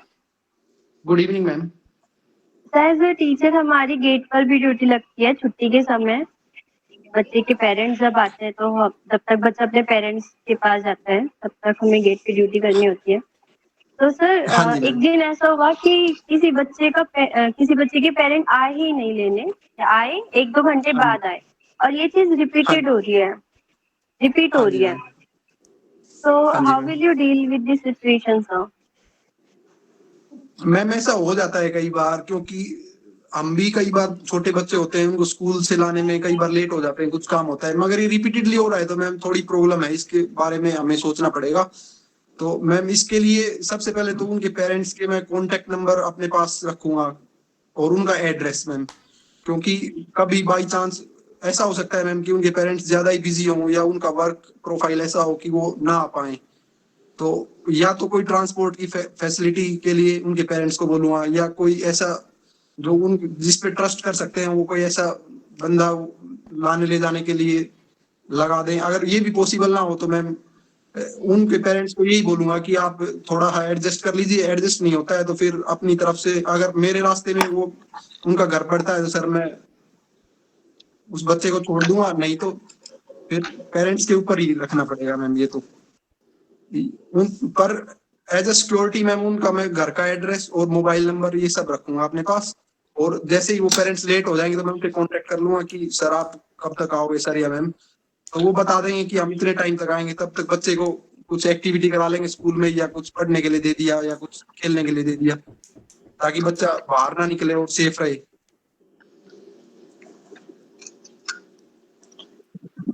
Good evening ma'am. Sir as a teacher हमारी गेट पर भी ड्यूटी लगती है छुट्टी के समय, बच्चे के पेरेंट्स जब आते हैं तो जब तक बच्चा अपने पेरेंट्स के पास जाता है तब तक हमें गेट पे ड्यूटी करनी होती है। तो सर एक दिन ऐसा हुआ कि किसी बच्चे के पेरेंट आए ही नहीं लेने, आए 1-2 घंटे बाद आए, और ये चीज रिपीट हो रही है। So how will you deal with this situation, sir? Ma'am ऐसा हो जाता है कई बार, क्योंकि हम भी कई बार छोटे बच्चे होते हैं उनको स्कूल से लाने में कई बार लेट हो जाते हैं, कुछ काम होता है, मगर ये रिपीटेडली हो रहा है तो मैम थोड़ी प्रॉब्लम है, इसके बारे में हमें सोचना पड़ेगा। तो मैम इसके लिए सबसे पहले तो उनके पेरेंट्स के मैं कॉन्टेक्ट नंबर अपने पास रखूंगा और उनका एड्रेस मैम, क्योंकि कभी बाई चांस ऐसा हो सकता है मैम कि उनके पेरेंट्स ज्यादा ही बिजी हों या उनका वर्क प्रोफाइल ऐसा हो कि वो ना आ पाए, तो या तो कोई ट्रांसपोर्ट की फैसिलिटी के लिए उनके पेरेंट्स को बोलूंगा, या कोई ऐसा जो उन जिस पे ट्रस्ट कर सकते हैं वो कोई ऐसा बंदा लाने ले जाने के लिए लगा दें। अगर ये भी पॉसिबल ना हो तो मैम उनके पेरेंट्स को यही बोलूंगा कि आप थोड़ा एडजस्ट कर लीजिए, एडजस्ट नहीं होता है तो फिर अपनी तरफ से अगर मेरे रास्ते में वो उनका घर पड़ता है तो सर मैं उस बच्चे को छोड़ दूंगा, नहीं तो फिर पेरेंट्स के ऊपर ही रखना पड़ेगा मैम ये तो। पर एज अ सिक्योरिटी मैम उनका मैं घर का एड्रेस और मोबाइल नंबर ये सब रखूंगा अपने पास, और जैसे ही वो पेरेंट्स लेट हो जाएंगे तो मैं उनसे कांटेक्ट कर लूंगा कि सर आप कब तक आओगे सर या मैम, तो वो बता देंगे कि हम इतने टाइम तक आएंगे, तब तक बच्चे को कुछ एक्टिविटी करा लेंगे स्कूल में, या कुछ पढ़ने के लिए दे दिया या कुछ खेलने के लिए दे दिया, ताकि बच्चा बाहर ना निकले और सेफ रहे।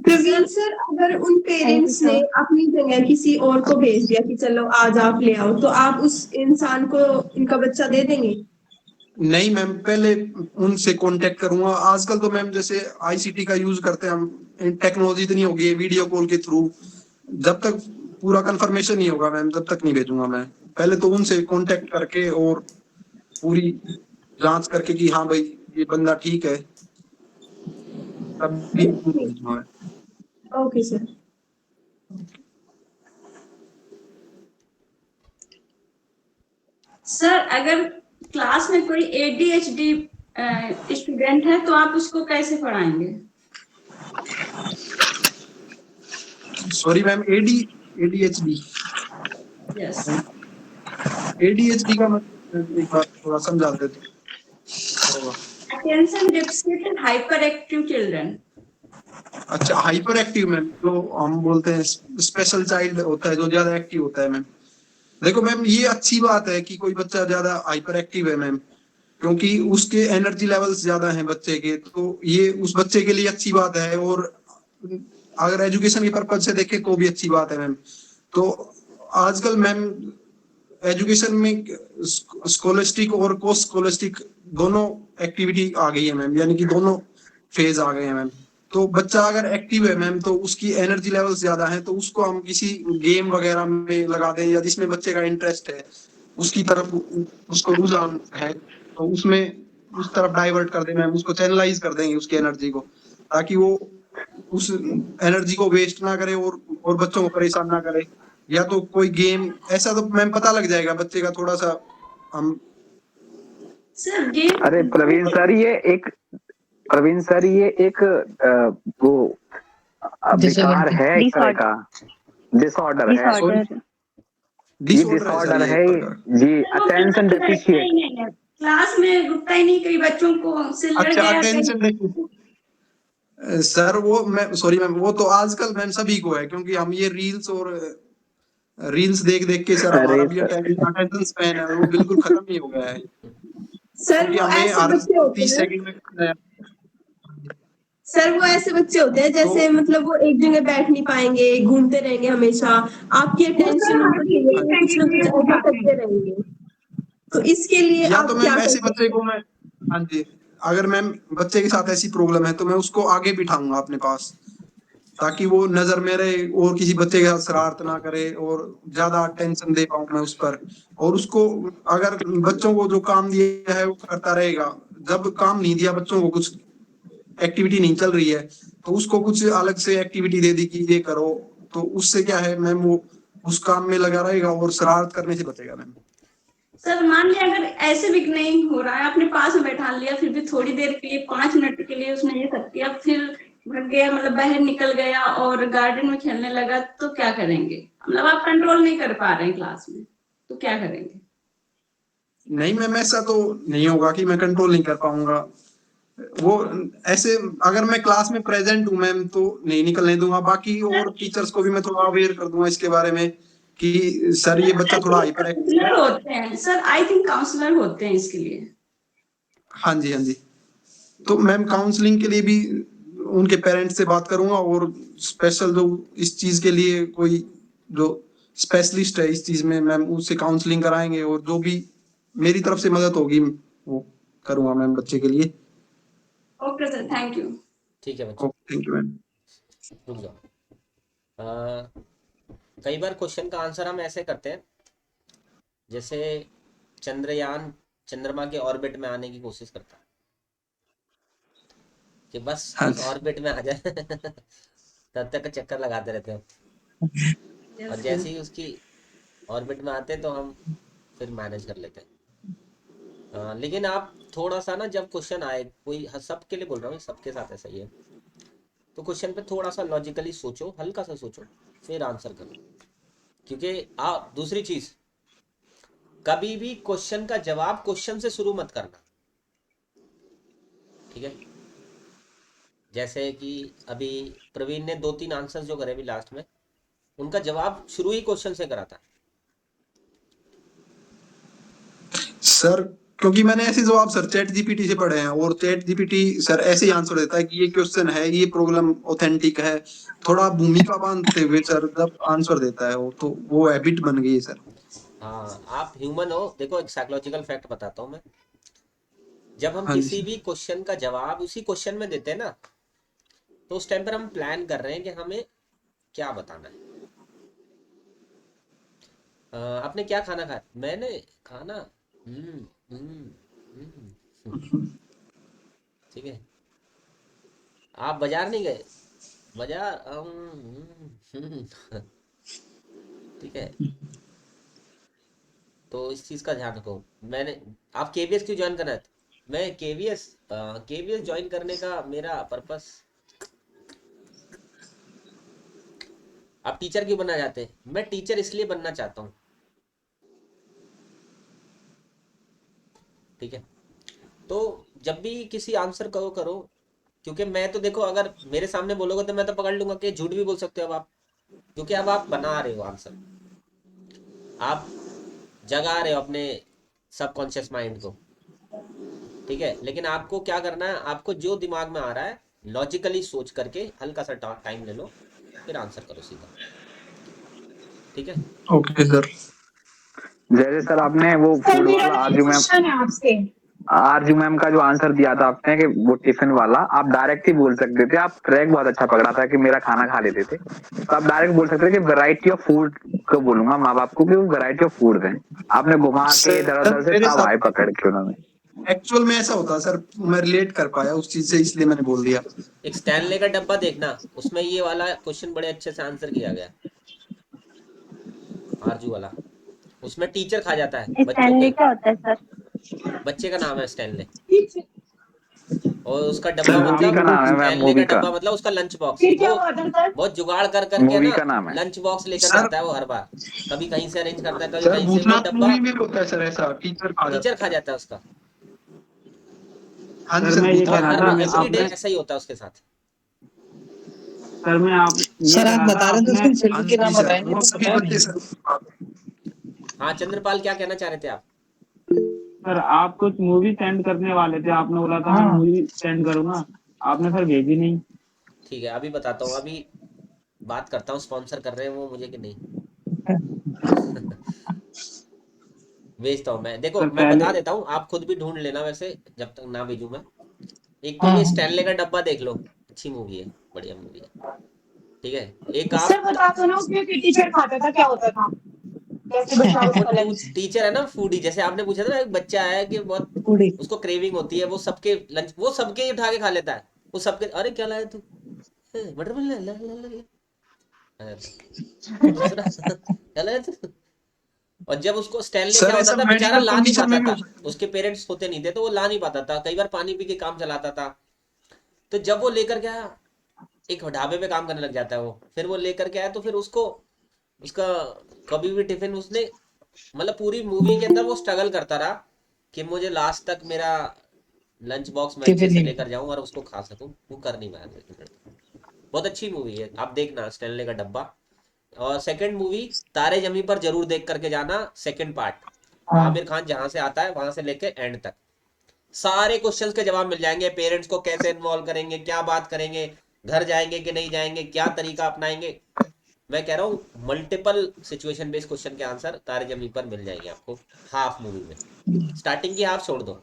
प्रवीण सर, अगर उन पेरेंट्स ने अपनी जगह किसी और को भेज दिया कि चलो आज आप ले आओ, तो आप उस इंसान को इनका बच्चा दे देंगे? नहीं मैम, पहले उनसे कांटेक्ट करूंगा। आजकल तो मैम जैसे आईसीटी का यूज करते हैं हम, टेक्नोलॉजी इतनी हो गई है वीडियो कॉल के थ्रू, जब तक पूरा कंफर्मेशन नहीं होगा मैम तब तक नहीं भेजूंगा मैं। पहले तो उनसे कांटेक्ट करके और पूरी जांच करके कि हाँ भाई ये बंदा ठीक है, तब भी भेजूंगा मैं। Okay sir. सर अगर क्लास में कोई ADHD स्टूडेंट है तो आप उसको कैसे पढ़ाएंगे? Sorry ma'am, ADHD yes. ADHD का मतलब एक बार थोड़ा समझा देते। Attention deficit and hyper active children. अच्छा, हाइपर एक्टिव मैम तो हम बोलते हैं स्पेशल चाइल्ड होता है जो ज्यादा एक्टिव होता है मैम। देखो मैम ये अच्छी बात है कि कोई बच्चा ज्यादा हाइपर एक्टिव है मैम, क्योंकि उसके एनर्जी लेवल्स ज्यादा हैं बच्चे के, तो ये उस बच्चे के लिए अच्छी बात है, और अगर एजुकेशन के पर्पज से देखें तो भी अच्छी बात है मैम। तो आजकल मैम एजुकेशन में स्कॉलस्टिक और पोस्ट स्कॉलस्टिक दोनों एक्टिविटी आ गई है मैम, यानी कि दोनों फेज आ गए हैं मैम। तो बच्चा अगर एक्टिव है मैम तो उसकी एनर्जी लेवल्स ज्यादा है, तो उसको हम किसी गेम वगैरह में लगा दें, या जिसमें बच्चे का इंटरेस्ट है उसकी तरफ उसको रुझान है तो उसमें उस तरफ डाइवर्ट कर दें मैम, उसको चैनलाइज कर देंगे उसकी एनर्जी को, ताकि वो उस एनर्जी को वेस्ट ना करे और बच्चों को परेशान ना करे। या तो कोई गेम ऐसा तो मैम पता लग जाएगा बच्चे का थोड़ा सा हम। Sir game. अरे प्रवीण सर ये एक वो विकार है, एक तरह का डिसऑर्डर है, ये डिसऑर्डर है जी, अटेंशन डेफिशिएंट। क्लास में रुकता ही नहीं, कई बच्चों को से लड़ अच्छा, गया। अटेंशन सर वो मैं सॉरी मैम, वो तो आजकल मैम सभी को है, क्योंकि हम ये रील्स देख देख के सर हमारा भी अटेंशन स्पैन है वो बिल्कुल खत्म ही हो गया है। सर वो ऐसे बच्चे होते 30 हैं, सेकंड में सर वो ऐसे बच्चे होते हैं जैसे मतलब वो एक जगह बैठ नहीं पाएंगे, घूमते रहेंगे हमेशा, आपकी अटेंशन उनको चाहिए तो कुछ ना कुछ ऐसा करते रहेंगे। तो इसके लिए या आप तो क्या मैम कर ऐसे सकते बच्चे को मैं, हाँ जी, अगर मैम बच्चे के साथ ऐसी प्रॉब्लम है तो मैं उसको आगे बिठाऊंगा अपने पास, ताकि वो नजर में रहे और किसी बच्चे के साथ शरारत ना करे और ज्यादा अटेंशन दे पाऊं मैं उस पर। और उसको अगर बच्चों को जो काम दिया है वो करता रहेगा, जब काम नहीं दिया बच्चों को, कुछ एक्टिविटी नहीं चल रही है तो उसको कुछ अलग से एक्टिविटी दे दी कि ये करो, तो उससे क्या है मैम वो उस काम में लगा रहेगा और शरारत करने से बचेगा मैम। सर मान लिया अगर ऐसे भी नहीं हो रहा है, आपने पास में बैठा लिया, फिर भी थोड़ी देर के लिए 5 मिनट के लिए उसने ये सब किया, फिर भाग गया, मतलब बाहर निकल गया और गार्डन में खेलने लगा, तो क्या करेंगे? मतलब आप कंट्रोल नहीं कर पा रहे हैं क्लास में, तो क्या करेंगे? नहीं मैम ऐसा तो नहीं होगा कि मैं कंट्रोल नहीं कर पाऊंगा, वो ऐसे अगर मैं क्लास में प्रेजेंट हूँ मैम तो नहीं निकलने दूंगा। बाकी और टीचर्स को भी मैं थोड़ा अवेयर कर दूंगा इसके बारे में कि सर ये बच्चा थोड़ा हाइपर एक्टिव है। काउंसलर होते हैं सर, आई थिंक काउंसलर होते हैं इसके लिए। हाँ जी, हाँ जी, तो मैम काउंसलिंग के लिए भी उनके पेरेंट्स से बात करूंगा, और स्पेशल जो इस चीज के लिए कोई जो स्पेशलिस्ट है इस चीज में मैम उससे काउंसलिंग कराएंगे, और जो भी मेरी तरफ से मदद होगी वो करूंगा मैम बच्चे के लिए। Okay sir, thank you. ठीक है बच्चों, थैंक यू मैम। रुक जाओ। कई बार क्वेश्चन का आंसर हम ऐसे करते हैं जैसे चंद्रयान चंद्रमा के ऑर्बिट में आने की कोशिश करता है कि बस उस ऑर्बिट में आ जाए तब तक चक्कर लगाते रहते हैं, और जैसे ही उसकी ऑर्बिट में आते हैं तो हम फिर मैनेज कर लेते हैं। लेकिन आप थोड़ा सा ना, जब क्वेश्चन आए कोई, सबके लिए बोल रहा हूँ, सबके साथ ऐसा ही है, तो क्वेश्चन पे थोड़ा सा लॉजिकली सोचो, हल्का सा सोचो, फिर आंसर करो। क्योंकि दूसरी चीज, कभी भी क्वेश्चन का जवाब क्वेश्चन से शुरू मत करना, ठीक है। जैसे कि अभी प्रवीण ने 2-3 आंसर जो करे अभी लास्ट में, उनका जवाब शुरू ही क्वेश्चन से करा था। सर क्योंकि मैंने ऐसे जवाब सर चैट जीपीटी से पढ़े हैं, और चैट जीपीटी सर ऐसे ही आंसर देता है कि ये क्वेश्चन है, ये प्रॉब्लम ऑथेंटिक है, थोड़ा भूमिका बांधते हुए सर जब आंसर देता है वो, तो वो हैबिट बन गई है सर। हाँ, आप ह्यूमन हो। देखो एक साइकोलॉजिकल फैक्ट बताता हूँ मैं, जब हम हाँ किसी जी। भी क्वेश्चन का जवाब उसी क्वेश्चन में देते हैं ना, तो उस टाइम पर हम प्लान कर रहे हैं कि हमें क्या बताना है। आपने क्या खाना खाया? मैंने खाना ठीक है। आप बाजार नहीं गए? बाजार ठीक है। तो इस चीज का ध्यान रखो। मैंने आप केवीएस क्यों ज्वाइन करना है? मैं केवीएस ज्वाइन करने का मेरा पर्पस, आप टीचर क्यों बनना चाहते हैं? मैं टीचर इसलिए बनना चाहता हूँ, ठीक है। तो जब भी किसी आंसर करो, क्योंकि मैं तो देखो अगर मेरे सामने बोलोगे तो मैं तो पकड़ लूंगा कि झूठ भी बोल सकते हो अब आप, क्योंकि अब आप बना रहे हो आंसर, आप जगा रहे हो अपने सबकॉन्शियस माइंड को, ठीक है। लेकिन आपको क्या करना है, आपको जो दिमाग में आ रहा है लॉजिकली सोच करके हल्का सा टाइम ले लो, फिर आंसर करो सीधा, ठीक है। Okay sir. जैसे सर आपने वो सर फूड मेरा वाला ना एक क्वेश्चन है आपसे। आरजू मैम का जो आंसर दिया था आपने कि वो टिफिन वाला, आप डायरेक्ट ही बोल सकते थे। आप ट्रैक बहुत अच्छा पकड़ा था कि मेरा खाना खा लेते थे, तो आप डायरेक्ट बोल सकते थे कि वैरायटी ऑफ फूड को बोलूंगा माँ बाप को कि वो वैरायटी ऑफ फूड दें। आपने घुमा के इधर सर उधर से मेरे तब आए साथ पकड़ के उन्होंने। एक्चुअल में ऐसा होता है सर, मैं रिलेट कर पाया उस चीज से, इसलिए मैंने बोल दिया। एक स्टैनले का डब्बा देखना, उसमें ये वाला क्वेश्चन बड़े अच्छे से आंसर किया गया, आरजू वाला। उसमें टीचर खा जाता है बच्चों स्टैनली के, क्या होता है सर? बच्चे का नाम है स्टैनले, और उसका डब्बा सर मूवी मतलब का नाम है मैम, स्टैनले का मूवी का डब्बा मतलब उसका लंच बॉक्स। फिर क्या वो हुआ था सर? बहुत जुगाड़ कर करके मूवी ना का नाम है लंच बॉक्स लेकर सर जाता है वो हर बार, कभी कहीं से अरेंज करता है, कभी सर कहीं से। वो भूतनाथ डब्बा मूवी में भी होता है सर ऐसा, टीचर खा टीचर जाता खा है। जाता है उसका, हाँ जी सर सर, मैं ये कह और भूतनाथ रहा हर था, मूवी बार में ऐसा एवरी डे होता है। ऐसा ही होता है उसके साथ। सर मैं आप ये सर कह आप रहा था बता रहे थे आपने। उसमें हाँ फिल्म के नाम जी सर, बताएंगे वो तो सभी बताया बच्चे नहीं। सर। हाँ चंद्रपाल, क्या कहना चाह रहे थे आप? सर आप कुछ मूवी सेंड करने वाले थे, आपने बोला था मैं हाँ मूवी सेंड करूंगा, आपने सर भेजी नहीं। ठीक है, अभी बताता हूँ। अभी बात करता हूँ, स्पॉन्सर कर रहे हैं वो मुझे कि नहीं। भेजता हूँ मैं, देखो सर मैं पहले। बता देता हूँ, आप खुद भी ढूंढ लेना वैसे जब तक ना भेजूं मैं। एक तो हाँ ये हाँ। स्टैनले का डब्बा देख लो, अच्छी मूवी है, बढ़िया मूवी है, ठीक है। एक सर आप बता दो ना, उसमें फिर टीचर खाता था क्या होता था, कैसे बचा वो उसका लंच? टीचर है ना फूडी, जैसे आपने पूछा था ना, एक बच्चा है कि बहुत पूरी। उसको क्रेविंग होती है, वो सबके लंच वो सबके ही उठा के खा लेता है। वो सबके, अरे क्या लाया तू? मटर पनीर ला ला ला ला ला। दूसरा क्या लाया तू? और जब उसको स्टैनले क्या सर होता ऐसा था, बेचारा मेडिकल ला नहीं कंडीशन पाता में भी था, हो सकता उसके पेरेंट्स होते नहीं थे तो वो ला नहीं पाता था, कई बार पानी पी के काम चलाता था। तो जब वो लेकर गया, एक ढाबे पे काम करने लग जाता है वो, फिर वो लेकर के आया तो फिर उसको उसका कभी भी टिफिन उसने, मतलब पूरी मूवी के अंदर वो स्ट्रगल करता रहा कि मुझे लास्ट तक मेरा लंच बॉक्स मैं अच्छे टिफिन से नहीं। लेकर जाऊं और उसको खा सकूं, वो कर नहीं पाया लेकिन बहुत अच्छी मूवी है, आप देखना स्टैनले का डब्बा। और सेकंड मूवी तारे जमी पर जरूर देख करके जाना, सेकंड पार्ट। हाँ आमिर खान जहां से आता है वहां से लेके एंड तक सारे क्वेश्चंस के जवाब मिल जाएंगे। पेरेंट्स को कैसे इन्वॉल्व करेंगे, क्या बात करेंगे, घर जाएंगे कि नहीं जाएंगे, क्या तरीका अपनाएंगे। मैं कह रहा हूँ मल्टीपल सिचुएशन बेस्ड क्वेश्चन के आंसर तारे जमी पर मिल जाएंगे आपको हाफ मूवी में। स्टार्टिंग की हाफ छोड़ दो,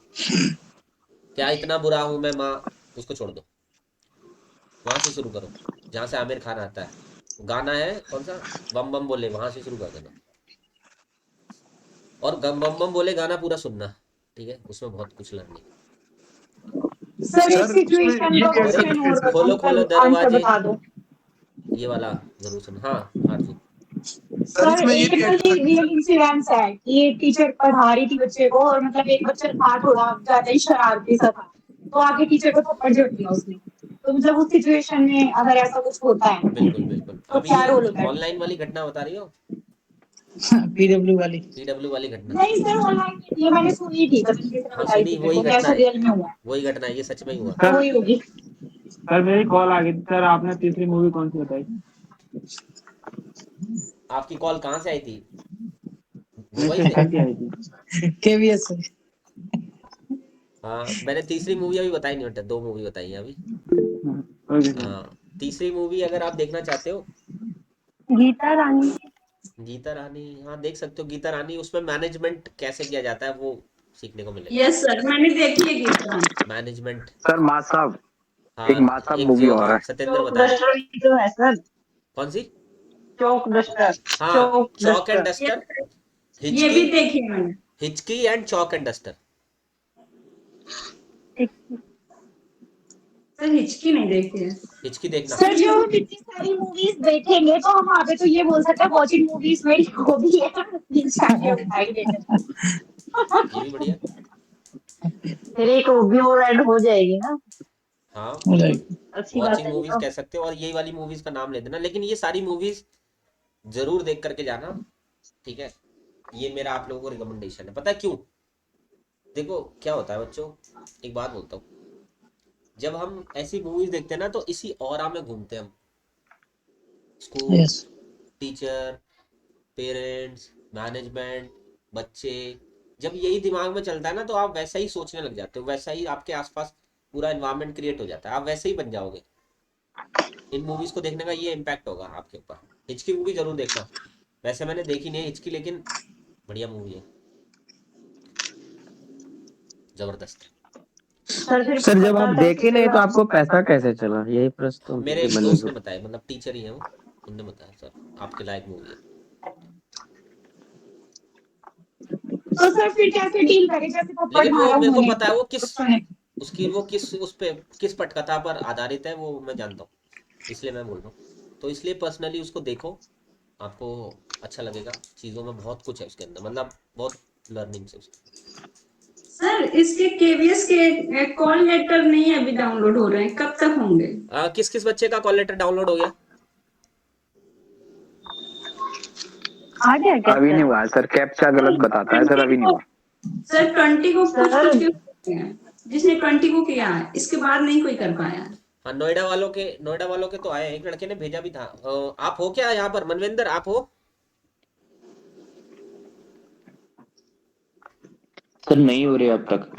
क्या इतना बुरा हूं मैं माँ, उसको छोड़ दो, वहां से शुरू करो जहां से आमिर खान आता है। गाना है कौन सा, बम बम बोले, वहां से शुरू कर देना। और गम बम बम बोले गाना पूरा सुनना, ठीक है, उसमें बहुत कुछ लर्निंग। सर एक सर उसमें सिचुएशन ये का कह और एक क्वेश्चन सकते हैं और सर, बताऊं खोलो खोलो सर, आंसर दरवाजे, बता दो। ये वाला जरूर सुन। हाँ आरजू। सर सर इसमें ये एक भी ना ऐड कर ये सकते हैं रियल सर। इंसिडेंस है कि ये टीचर पढ़ा रही थी बच्चे को, और मतलब एक बच्चा था थोड़ा ज्यादा ही शरारती सा था, तो आगे टीचर को थप्पड़ जड़ दिया उसने। तो मतलब उस सिचुएशन में अगर ऐसा कुछ होता है बिल्कुल बिल्कुल, तो अभी क्या रोल होता है ऑनलाइन टीचर? वाली घटना बता रही हो? पीडब्ल्यू वाली घटना। नहीं सर, ऑनलाइन ये मैंने सुनी थी, कभी किसी ने हाँ बताई सुनी, थी मेरे वही को कि घटना ऐसा है, रियल में हुआ। वही घटना है, ये सच में ही हुआ। सर वही होगी। सर मेरी कॉल आ गई थी सर, आपने तीसरी मूवी कौन सी बताई? आपकी कॉल कहाँ से आई थी? दुबई स्टेशन से? की आई थी। केवीएस से। हाँ मैंने तीसरी मूवी अभी बताई नहीं बेटा, 2 मूवी बताई है अभी। Okay sir. हाँ तीसरी मूवी अगर आप देखना चाहते हो, गीता रानी। गीता रानी, हाँ देख सकते हो गीता रानी। उसमें मैनेजमेंट कैसे किया जाता है वो सीखने को मिलेगा। यस सर, मैंने देखी है गीता रानी। मैनेजमेंट। सर माँ साहब, हाँ एक माँ साहब एक मूवी जो, और हाँ है। सत्येंद्र चौक बताया। डस्टर जो है सर, कौन सी? चौक डस्टर। हाँ चौक चौक एंड डस्टर। डस्टर, ये भी देखी है मैंने। हिचकी and chalk and duster. Sir हिचकी नहीं देखी है। हिचकी देखना। सर जो हम इतनी सारी मूवीज देखेंगे तो हम वहाँ पे तो ये बोल सकते हैं वॉचिंग मूवीज मेरी हॉबी है। ये भी बढ़िया। फिर एक हॉबी और ऐड हो जाएगी ना। हाँ हो जाएगी। अच्छी बात वॉचिंग है। मूवीज कह सकते हो, और यही वाली मूवीज का नाम ले देना, लेकिन ये सारी मूवीज जरूर देख करके जाना, ठीक है? ये मेरा आप लोगों को रिकमेंडेशन है। पता है क्यों? देखो क्या होता है बच्चों, एक बात बोलता हूँ, जब हम ऐसी मूवीज देखते हैं ना तो इसी ऑरा में घूमते हैं हम। School, yes. Teacher, parents, management, बच्चे, जब यही दिमाग में चलता है ना तो आप वैसा ही सोचने लग जाते हो, वैसा ही आपके आसपास पूरा एनवायरनमेंट क्रिएट हो जाता है, आप वैसे ही बन जाओगे। इन मूवीज को देखने का ये इम्पैक्ट होगा आपके ऊपर। हिचकी मूवी जरूर देखना। वैसे मैंने देखी नहीं है हिचकी, लेकिन बढ़िया मूवी है, जबरदस्त। सर जब आप देखे नहीं तो आपको पैसा कैसे चला, यही प्रश्न तो मेरे एक बनी दोस्त को। ने बताया, मतलब टीचर ही है वो, उनने बताया सर आपके लायक मूवी है। तो सर फिर कैसे डील करें, जैसे थप्पड़ लेकिन वो मारा मेरे को उन्होंने पता है वो किस, उसने। उसकी वो किस उस पे किस पटकथा पर आधारित है वो मैं जानता हूँ, इसलिए मैं बोल रहा हूँ। तो इसलिए पर्सनली उसको देखो, आपको अच्छा लगेगा। चीज़ों में बहुत कुछ है उसके अंदर, मतलब बहुत लर्निंग है उसकी। सर इसके केवीएस के कॉल लेटर नहीं अभी डाउनलोड हो रहे हैं, कब तक होंगे? किस किस बच्चे का कॉल लेटर डाउनलोड हो गया? आ गया क्या अभी नहीं सर? हुआ है सर, कैप्चा गलत बताता है सर, अभी नहीं हुआ। सर 20 को कुछ कुछ के जिसने 20 को किया है, इसके बाद नहीं कोई कर पाया है। हाँ नोएडा वालों के तो आए, एक लड़के ने भेजा भी था। आप हो क्या यहाँ पर? मनविंदर आप हो? सर नहीं हो रहे अब तक।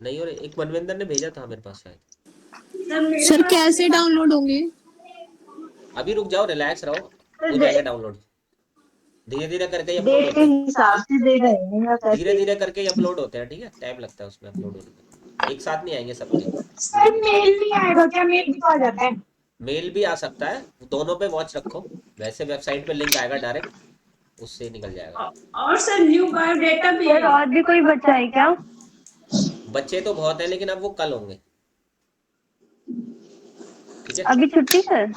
नहीं हो रहे, एक मनविंदर ने भेजा था मेरे पास शायद। सर कैसे डाउनलोड होंगे? अभी रुक जाओ, रिलैक्स रहो, हो जाएगा डाउनलोड। धीरे धीरे करके अपलोड डेट होते के हैं, हिसाब से दे रहे हैं। धीरे धीरे करके अपलोड होते हैं, ठीक है? टाइम लगता है उसमें अपलोड होने में, एक साथ नहीं आएंगे सबके। सर मेल नहीं आएगा क्या? मेल भी तो आ जाता है। मेल भी आ सकता है, दोनों पे वॉच रखो। वैसे वेबसाइट पे लिंक आएगा डायरेक्ट, उससे निकल जाएगा। और सर न्यू बायोडेटा भी सर और भी कोई बच्चा है क्या? बच्चे तो बहुत हैं, लेकिन अब वो कल होंगे, ठीक है? अभी छुट्टी सर?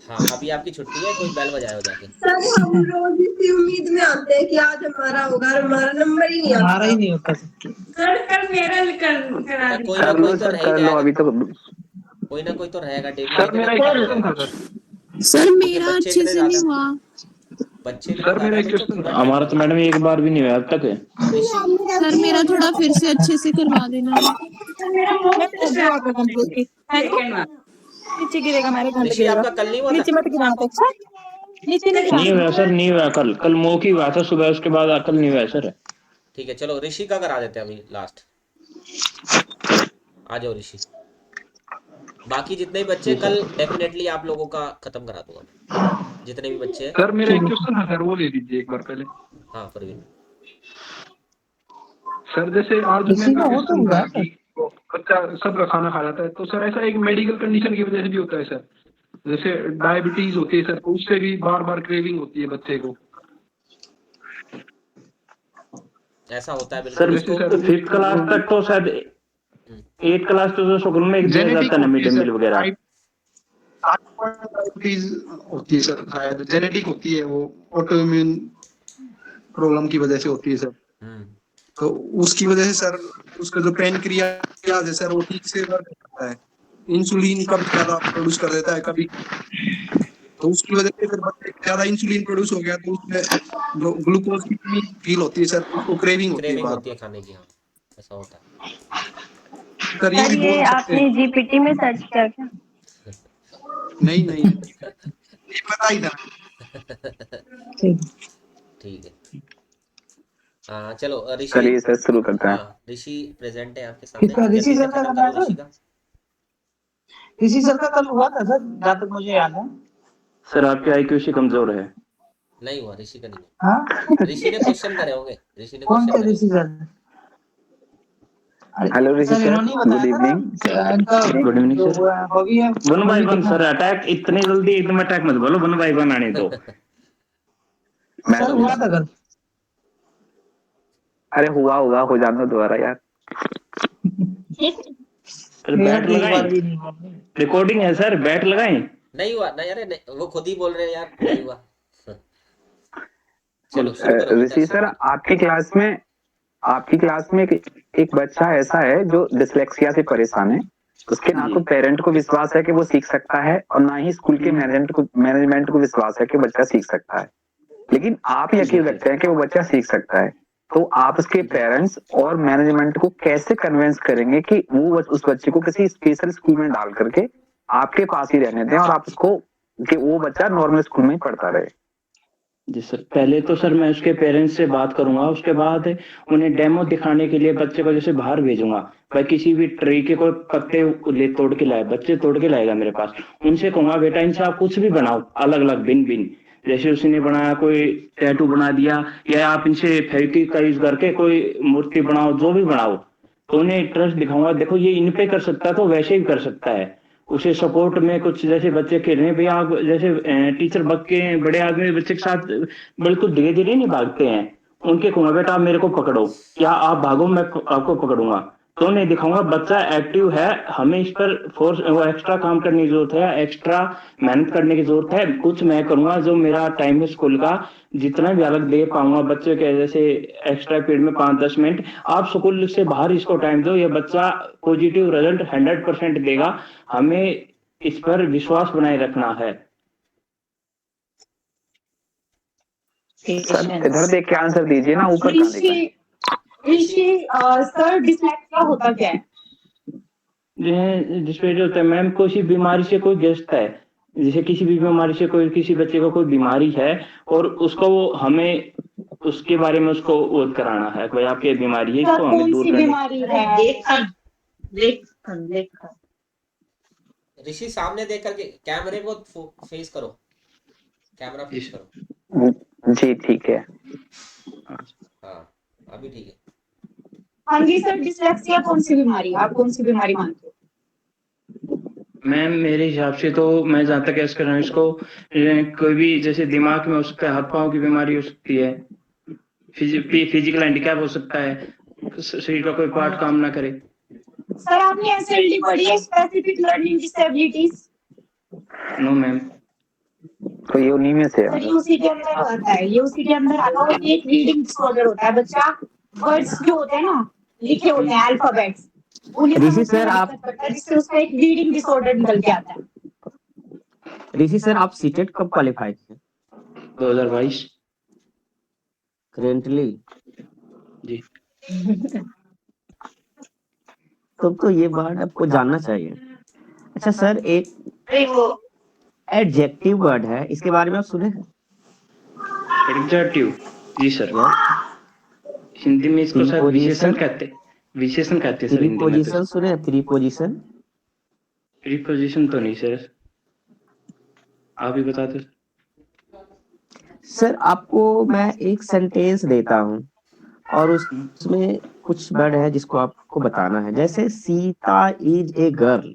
हाँ अभी आपकी छुट्टी है, कोई बेल बजाओ जाके। सर हम रोज इसी उम्मीद में आते हैं कि आज हमारा होगा, हमारा नंबर ही नहीं आता। हमारा ही नहीं होता। सर कल मेरा करा दीजिए। कोई ना कर लो कोई तो सर, रह ही कर लो जाएगा, अभी तो। कोई ना कोई तो रहेगा डेली, सर लेकिन मेरा अब एक कल हो क्वेश्चन जाएगा। था सर। सर क्योंकि मेरा बच्चे अच्छे इतने से नहीं ज्यादा, हुआ। बच्चे इतने सर मेरा ज्यादा एक है तो क्वेश्चन पूरा था। टाइम हमारा तो लगेगा। मैडम एक बार भी नहीं हुआ अब तक है। ऋषि सर मेरा थोड़ा फिर से अच्छे से करवा देना। मेरा मैं मोस्ट कर दूँ आपका कंप्लीट। सेकंड वाला। नीचे गिरेगा, मेरे घर पे ऋषि गिरेगा। आपका कल नहीं हुआ था? नीचे मत गिराना तो अच्छा, नीचे नहीं नहीं गिराना। हुआ सर, नहीं हुआ। कल कल मौखी हुआ था सुबह, उसके बाद कल नहीं हुआ सर। ठीक है चलो ऋषि का करा देते हैं अभी लास्ट। आ जाओ ऋषि। बाकी जितने भी बच्चे कल डेफिनेटली आप लोगों का खत्म करा दूंगा मैं, जितने भी बच्चे हैं। सर मेरा एक क्वेश्चन था सर, वो ले लीजिए एक बार पहले। हाँ परवीन। सर जैसे आज किसी मैं का हो तो क्वेश्चन था हुआ कि बच्चा सबका खाना खा जाता है, तो सर ऐसा एक मेडिकल कंडीशन की वजह से भी होता है सर, जैसे डायबिटीज होती है सर, तो उससे भी बार बार क्रेविंग होती है बच्चे को। ऐसा होता है सर बिल्कुल इसको। फिफ्थ क्लास तक तो शायद, 8th क्लास तो स्कूल में एक दिया जेनेटिक जाता है ना होती मिड है डे सर, मील वगैरह। डायबिटीज होती है सर, शायद जेनेटिक होती है, वो ऑटोइम्यून प्रॉब्लम की वजह से होती है सर। तो उसकी वजह से सर उसका जो पैनक्रियाज है सर वो ठीक से वर्क नहीं करता है, इंसुलिन कभी ज्यादा प्रोड्यूस कर देता है कभी, तो उसकी वजह से फिर बच्चे ज्यादा इंसुलिन प्रोड्यूस हो गया तो उसमें जो ग्लूकोज की कमी फील होती है सर, उसको क्रेविंग होती है क्रेविंग बार होती है बार। खाने की, हाँ ऐसा होता है। सर ये सर भी ये बोल सकते आपने हैं। जीपीटी में सर्च किया क्या? नहीं नहीं ये पता ही था। ठीक है। हाँ चलो ऋषि। चलिए सर शुरू करते हैं। हाँ ऋषि प्रेजेंट है आपके सामने, किसका? ऋषि जल्दी से सर का खत्म करना है करो ऋषि सर? का। ऋषि सर का कल हुआ था सर, जहाँ तक मुझे याद है। सर आपके आईक्यू से कमजोर है। नहीं हुआ, ऋषि का नहीं हाँ हुआ। ऋषि ने क्वेश्चन करे होंगे, ऋषि ने कौन क्वेश्चन थे करे ऋषि होंगे। सर? अरे हेलो ऋषि सर सर, इन्होंने ही गुड बताया था ना, इवनिंग। इनका गुड इवनिंग जो सर। वो है, हॉबी है वन बाय मूवी वन देखना। सर, अटैक इतनी जल्दी एकदम अटैक मत बोलो, वन बाय वन आने दो। मैं सर हुआ था कल। अरे हुआ होगा, हो जाना दोबारा यार। सर मेरा बैट तो एक बार लगाएं, भी नहीं हुआ। रिकॉर्डिंग है सर, बैट लगाएं। नहीं हुआ नहीं, अरे नहीं, वो खुद ही बोल रहे हैं यार, नहीं हुआ। चलो शुरू करो बेटा, ऋषि शुरू सर, करो। आपकी क्लास में एक बच्चा ऐसा है जो डिसलेक्सिया से परेशान है। उसके ना तो पेरेंट को विश्वास है कि वो सीख सकता है, और ना ही स्कूल के मैनेजमेंट को विश्वास है कि बच्चा सीख सकता है। लेकिन आप यकीन रखते हैं कि वो बच्चा सीख सकता है, तो आप उसके पेरेंट्स और मैनेजमेंट को कैसे कन्विंस करेंगे कि वो उस बच्चे को किसी स्पेशल स्कूल में डाल करके आपके पास ही रहने दें, और आप उसको कि वो बच्चा नॉर्मल स्कूल में पढ़ता रहे? जी सर, पहले तो सर मैं उसके पेरेंट्स से बात करूंगा, उसके बाद उन्हें डेमो दिखाने के लिए बच्चे को जैसे बाहर भेजूंगा। भाई किसी भी ट्री के कोई पत्ते ले तोड़ के लाए, बच्चे तोड़ के लाएगा मेरे पास, उनसे कहूंगा बेटा इनसे आप कुछ भी बनाओ, अलग अलग भिन्न भिन्न। जैसे उसने बनाया कोई टैटू बना दिया, या आप इनसे फेविक्विक का यूज करके कोई मूर्ति बनाओ, जो भी बनाओ। तो उन्हें इंटरेस्ट दिखाऊंगा, देखो ये इन पे कर सकता है तो वैसे भी कर सकता है। उसे सपोर्ट में कुछ जैसे बच्चे खेल रहे हैं भैया, आप जैसे टीचर बग के बड़े आदमी बच्चे के साथ बिल्कुल धीरे धीरे नहीं भागते हैं, उनके कहूंगा बेटा आप मेरे को पकड़ो, क्या आप भागो मैं आपको पकड़ूंगा। तो उन्हें दिखाऊंगा बच्चा एक्टिव है, हमें इस पर फोर्स वो एक्स्ट्रा काम करने की जरूरत है, एक्स्ट्रा मेहनत करने की जरूरत है। कुछ मैं करूंगा जो मेरा टाइम है स्कूल का, जितना भी अलग दे पाऊंगा बच्चे के, जैसे एक्स्ट्रा पीरियड में 5-10 मिनट आप स्कूल से बाहर इसको टाइम दो, ये बच्चा पॉजिटिव रिजल्ट 100% देगा। हमें इस पर विश्वास बनाए रखना है। सर इधर देख के आंसर दीजिए ना, ऊपर कहाँ देख रहे हैं? ऋषि सर डिसलेक्सिया होता क्या है? जिसपे जो होता है मैम, कोई बीमारी से कोई ग्रस्त है, जैसे किसी भी बीमारी से कोई किसी बच्चे को कोई बीमारी है, और उसको वो हमें उसके बारे में उसको ओत कराना है, भाई आपकी बीमारी है, इसको हमें कौन दूर सी करने। बीमारी है? देख ऋषि सामने देख करके कैमरे को फेस करो, कैमरा फेस करो। जी ठीक है। हाँ अभी ठीक है। हाँ जी सर, डिसलेक्सिया कौन सी बीमारी है? आप कौन सी बीमारी मानते हो? मैम मेरे हिसाब से तो मैं जहाँ तक ऐसा कर रहा हूँ, इसको कोई भी जैसे दिमाग में हो सकता है, हाथ पाँव की बीमारी हो सकती है, फिजिकल हैंडीकैप हो सकता है, शरीर का कोई पार्ट काम ना करे। सर आपने एसएलडी पढ़ी है, specific learning disabilities? No ma'am. तो ये उन्हीं में से है। सर ये उसी के अंदर आता है, ये उसी के अंदर आता है। एक रीडिंग डिसऑर्डर होता है, बच्चा वर्ड्स जो होते हैं ना, लिखे होते हैं अल्फाबेट्स, उन्हें ऋषि समझने सर में आप दिक्कत करता है, जिससे उसका एक रीडिंग डिसऑर्डर निकल के आता है। ऋषि सर आप सीटेट कब क्वालिफाई किए? 2022 करेंटली जी। तो ये वर्ड आपको जानना चाहिए। अच्छा सर, एक एडजेक्टिव वर्ड है, इसके बारे में आप सुने हैं? एडजेक्टिव? जी सर, हिंदी में इसको सर विशेषण कहते हैं, विशेषण कहते हैं सर हिंदी में। तो प्रीपोजिशन सुने हैं? प्रीपोजिशन? प्रीपोजिशन तो नहीं सर, आप ही बता दो। सर आपको मैं एक सेंटेंस देता हूँ, और उसमें कुछ वर्ड है जिसको आपको बताना है। जैसे सीता इज ए गर्ल,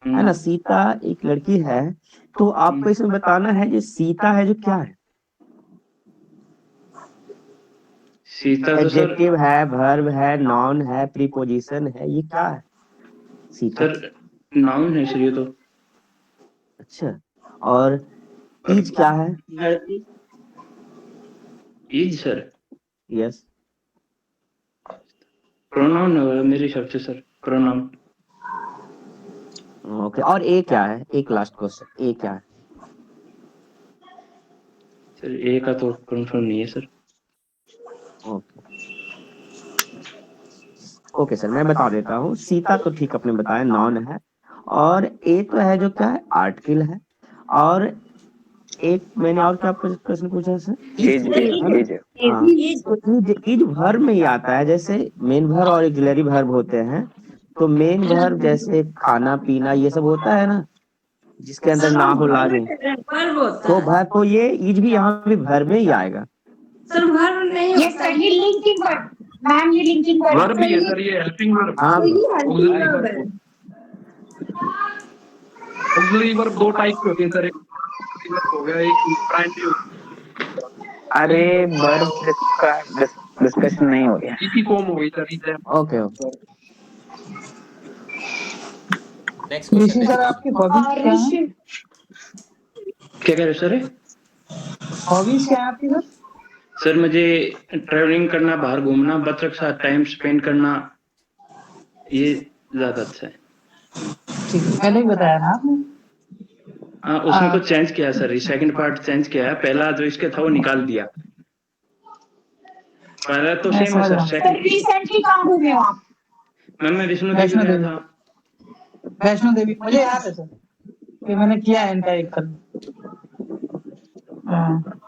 है ना, सीता एक लड़की है, तो आपको इसमें बताना है जो सीता है जो क्या है। सीता तो एडजेक्टिव है, वर्ब है, नाउन है, प्रीपोजिशन है, ये क्या है? सीता सर नाउन है सर ये तो। अच्छा, और इज क्या है? Is sir? यस, प्रोनाउन है मेरे हिसाब से सर, प्रोनाउन। ओके। और ए क्या है? एक लास्ट क्वेश्चन, ए क्या है? सर ए का तो कंफर्म नहीं है सर। ओके सर, मैं बता देता हूँ। सीता तो ठीक आपने बताया, नॉन है। और ए तो है जो क्या है, आर्टिकल है। और एक मैंने और क्या आपको प्रश्न पूछा है सर? एज एज हाँ, इज वर्ब में ही आता है। जैसे मेन वर्ब और ऑक्सिलरी वर्ब होते हैं, तो मेन वर्ब जैसे खाना पीना ये सब होता है ना, जिसके अंदर ना हो लागे, वर्ब होता तो है वर्ब तो ये इज भी यहाँ भी वर्ब में ही आएगा। सर, वर्ब नहीं ये होता सही लिंकिंग वर्ड मैम, ये लिंकिंग वर्ड वर्ब भी है सर, ये हेल्पिंग वर्ब। हाँ, ऑक्सिलरी वर्ब, ऑक्सिलरी वर्ब दो टाइप के होते हैं सर, एक वर्ब हो गया, एक प्राइमरी। अरे वर्ब का डिस्कशन नहीं हो गया। इसी फॉर्म हो गई sir. Okay okay. Next question sir आपकी हॉबीज क्या है? क्या कह रहे हो सर? हॉबीज क्या है आपकी सर? सर मुझे ट्रैवलिंग करना, बाहर घूमना, बच्चों के साथ टाइम स्पेंड करना, ये ज्यादा अच्छा है। ठीक है, पहले ही बताया ना आपने। हाँ, उसमें कुछ चेंज किया सर, सेकंड पार्ट चेंज किया है। पहला जो इसके था वो निकाल दिया, पहला तो मैं सेम है समझ सर। रहा हूँ। सेकंड रिसेंटली कहाँ घूमे हो आप? मैम मैं विष्णु देवी वैष्णो गया देवी। था। वैष्णो देवी मुझे याद है सर, ये मैंने किया है इनका एक कल।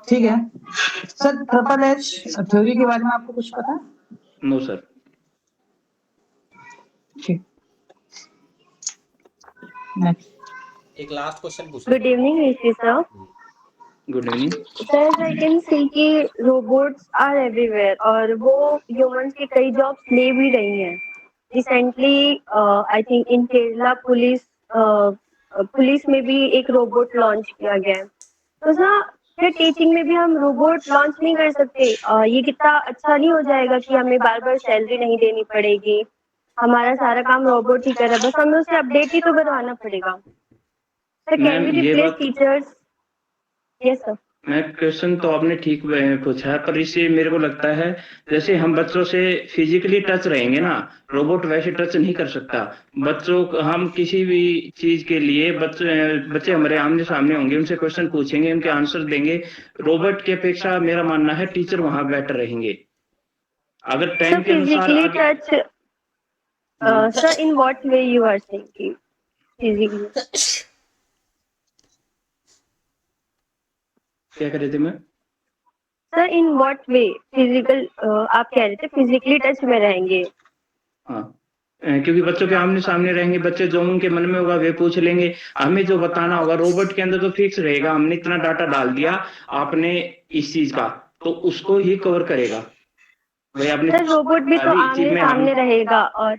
ठीक है सर। ट्रिपल एच थ्योरी के बारे में आपको कुछ पता है? No sir. ठीक, नेक्स्ट। एक लास्ट क्वेश्चन पूछ good evening Rishi sir. Good evening sir I can see कि रोबोट्स आर एवरीवेयर और वो ह्यूमंस की कई जॉब्स ले भी रही हैं। Recently I think in Kerala police में भी एक रोबोट लॉन्च किया गया है। तो सर क्या टीचिंग में भी हम रोबोट लॉन्च नहीं कर सकते? ये कितना अच्छा नहीं हो जाएगा कि हमें बार बार सैलरी नहीं देनी पड़ेगी, हमारा सारा काम रोबोट ही कर रहा है, बस हमें उसे अपडेट ही तो करवाना पड़ेगा। सर कैन वी मैम ये रिप्लेस बात, टीचर्स? Yes sir. मैं क्वेश्चन तो आपने ठीक पूछा है, पर इससे मेरे को लगता है जैसे हम बच्चों से फिजिकली टच रहेंगे ना, रोबोट वैसे टच नहीं कर सकता। बच्चों को हम किसी भी चीज के लिए बच्चे हमारे आमने सामने होंगे, उनसे क्वेश्चन पूछेंगे, उनके आंसर देंगे। रोबोट की अपेक्षा मेरा मानना है टीचर वहां बेटर रहेंगे अगर टाइम के अनुसार फिजिकली आगे। Touch sir in what way you are saying physically? क्या कर रहे थे मैं? Sir in what way physical, आप कह रहे थे फिजिकली टच में रहेंगे। हाँ, क्योंकि बच्चों के आमने सामने रहेंगे, बच्चे जो उनके मन में होगा वे पूछ लेंगे, हमें जो बताना होगा। रोबोट के अंदर तो फिक्स रहेगा, हमने इतना डाटा डाल दिया आपने इस चीज का, तो उसको ही कवर करेगा। भाई आपने सर रोबोट भी तो अभी चीज आमने में हम सामने रहेगा और